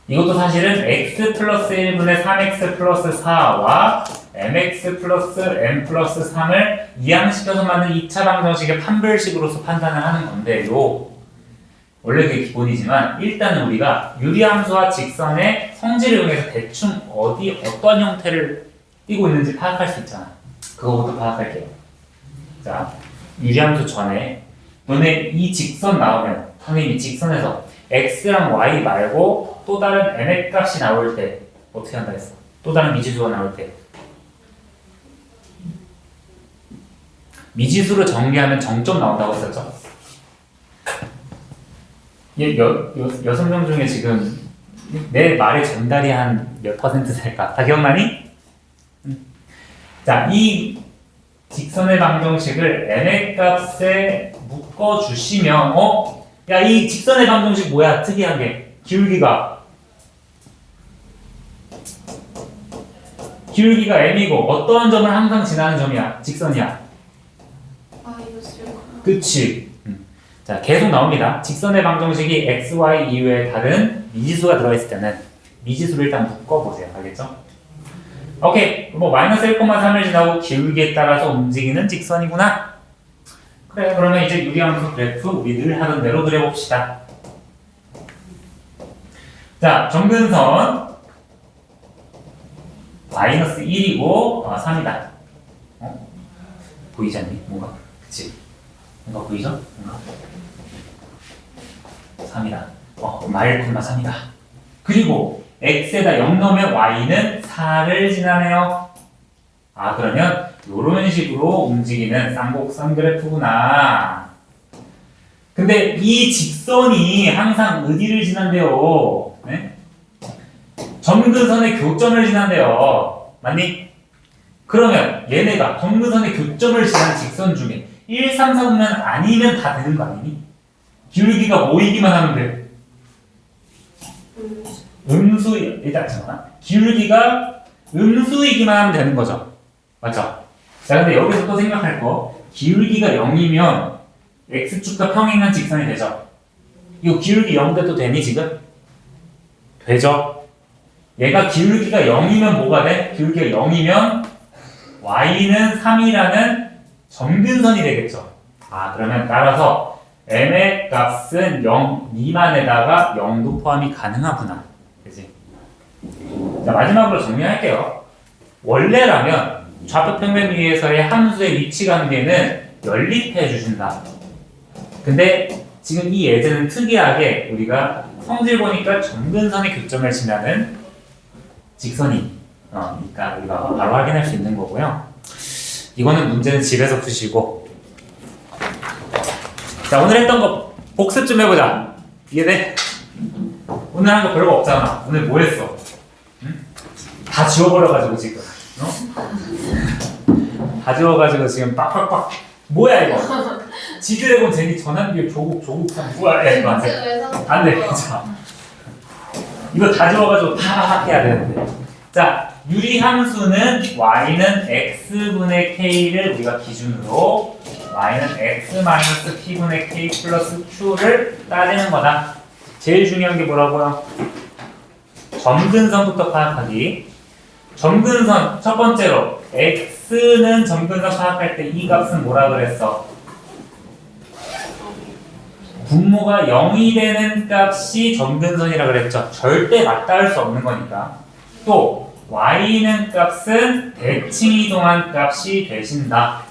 이것도 사실은 x 플러스 1분의 3x 플러스 4와 mx 플러스 m 플러스 3을 이항시켜서 만든 2차 방정식의 판별식으로서 판단을 하는 건데요. 원래 그게 기본이지만 일단은 우리가 유리함수와 직선의 성질을 이용해서 대충 어떤 형태를 띠고 있는지 파악할 수 있잖아. 그거부터 파악할게요. 자, 유리함수 전에 너네 이 직선 나오면 선생님이 직선에서 x랑 y 말고 또 다른 m의 값이 나올 때 어떻게 한다 했어? 또 다른 미지수가 나올 때 미지수로 전개하면 정점 나온다고 했었죠? 여섯 명 중에 지금 내 말의 전달이 한 몇 퍼센트 될까? 다 기억나니? 자, 이 직선의 방정식을 n의 값에 묶어주시면 야, 이 직선의 방정식 뭐야? 특이한 게 기울기가 m이고 어떠한 점을 항상 지나는 점이야? 직선이야. 그치? 자, 계속 나옵니다. 직선의 방정식이 x, y 이외에 다른 미지수가 들어있을 때는 미지수를 일단 묶어보세요. 알겠죠? 오케이. 뭐 마이너스 1,3을 지나고 기울기에 따라서 움직이는 직선이구나. 그래, 그러면 이제 유리함수 그래프 우리 늘 하던 대로 그려봅시다. 자, 점근선 마이너스 1이고 3이다. 보이지 않니? 뭔가? 그치? 뭔가 보이죠? 뭔가? 3이다. 마일 콤마 3이다. 그리고 x에다 0 넣으면 y는 4를 지나네요. 아, 그러면 이런 식으로 움직이는 쌍곡선 그래프구나. 근데 이 직선이 항상 어디를 지난대요? 네? 점근선의 교점을 지난대요. 맞니? 그러면 얘네가 점근선의 교점을 지난 직선 중에 1, 3, 4면 아니면 다 되는 거 아니니? 기울기가 모이기만 하면 돼. 일단 잠깐만. 기울기가 음수이기만 하면 되는 거죠. 맞죠? 자, 근데 여기서 또 생각할 거. 기울기가 0이면 x축과 평행한 직선이 되죠. 이거 기울기 0대도 되니 지금? 되죠? 얘가 기울기가 0이면 뭐가 돼? 기울기가 0이면 y는 3이라는 점근선이 되겠죠. 아, 그러면 따라서 m의 값은 0 미만에다가 0도 포함이 가능하구나. 그치? 자, 마지막으로 정리할게요. 원래라면 좌표 평면 위에서의 함수의 위치 관계는 연립해 주신다. 근데 지금 이 예제는 특이하게 우리가 성질 보니까 점근선의 교점을 지나는 직선이 그러니까 우리가 바로 확인할 수 있는 거고요. 이거는 문제는 집에서 푸시고. 자, 오늘 했던 거 복습 좀 해보자. 이해돼? 오늘 한 거 별거 없잖아. 오늘 뭐 했어? 응? 다 지워버려가지고 지금. 다 지워가지고 지금 빡빡빡. 뭐야 이거? 지드래곤 제니 전환비율 조국산 뭐야 이거 안 돼. 안 돼. 자, 이거 다 지워가지고 다 해야 되는데. 자, 유리함수는 y는 x분의 k를 우리가 기준으로 y는 x-p분의 k 플러스 q를 따지는 거다. 제일 중요한 게 뭐라고요? 점근선부터 파악하기. 점근선 첫 번째로 x는 점근선 파악할 때 이 값은 뭐라 그랬어? 분모가 0이 되는 값이 점근선이라 그랬죠. 절대 맞닿을 수 없는 거니까. 또 y는 값은 대칭이동한 값이 되신다.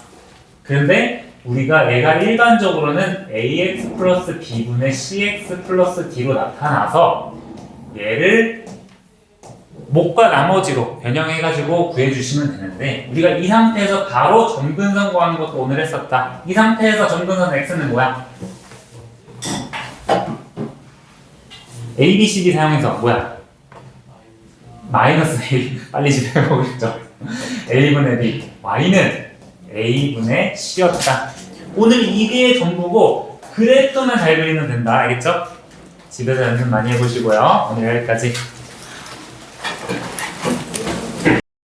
그런데 우리가 얘가 일반적으로는 ax 플러스 b분의 cx 플러스 d로 나타나서 얘를 목과 나머지로 변형해가지고 구해주시면 되는데 우리가 이 상태에서 바로 점근선 구하는 것도 오늘 했었다. 이 상태에서 점근선 x는 뭐야? a, b, c, d 사용해서 뭐야? 마이너스 a 빨리 집에 가고 싶죠? a분의 b y는 a분의 c였다. 오늘 이게 전부고 그래프만 잘 그리면 된다. 알겠죠? 집에서 연습 많이 해보시고요. 오늘 여기까지.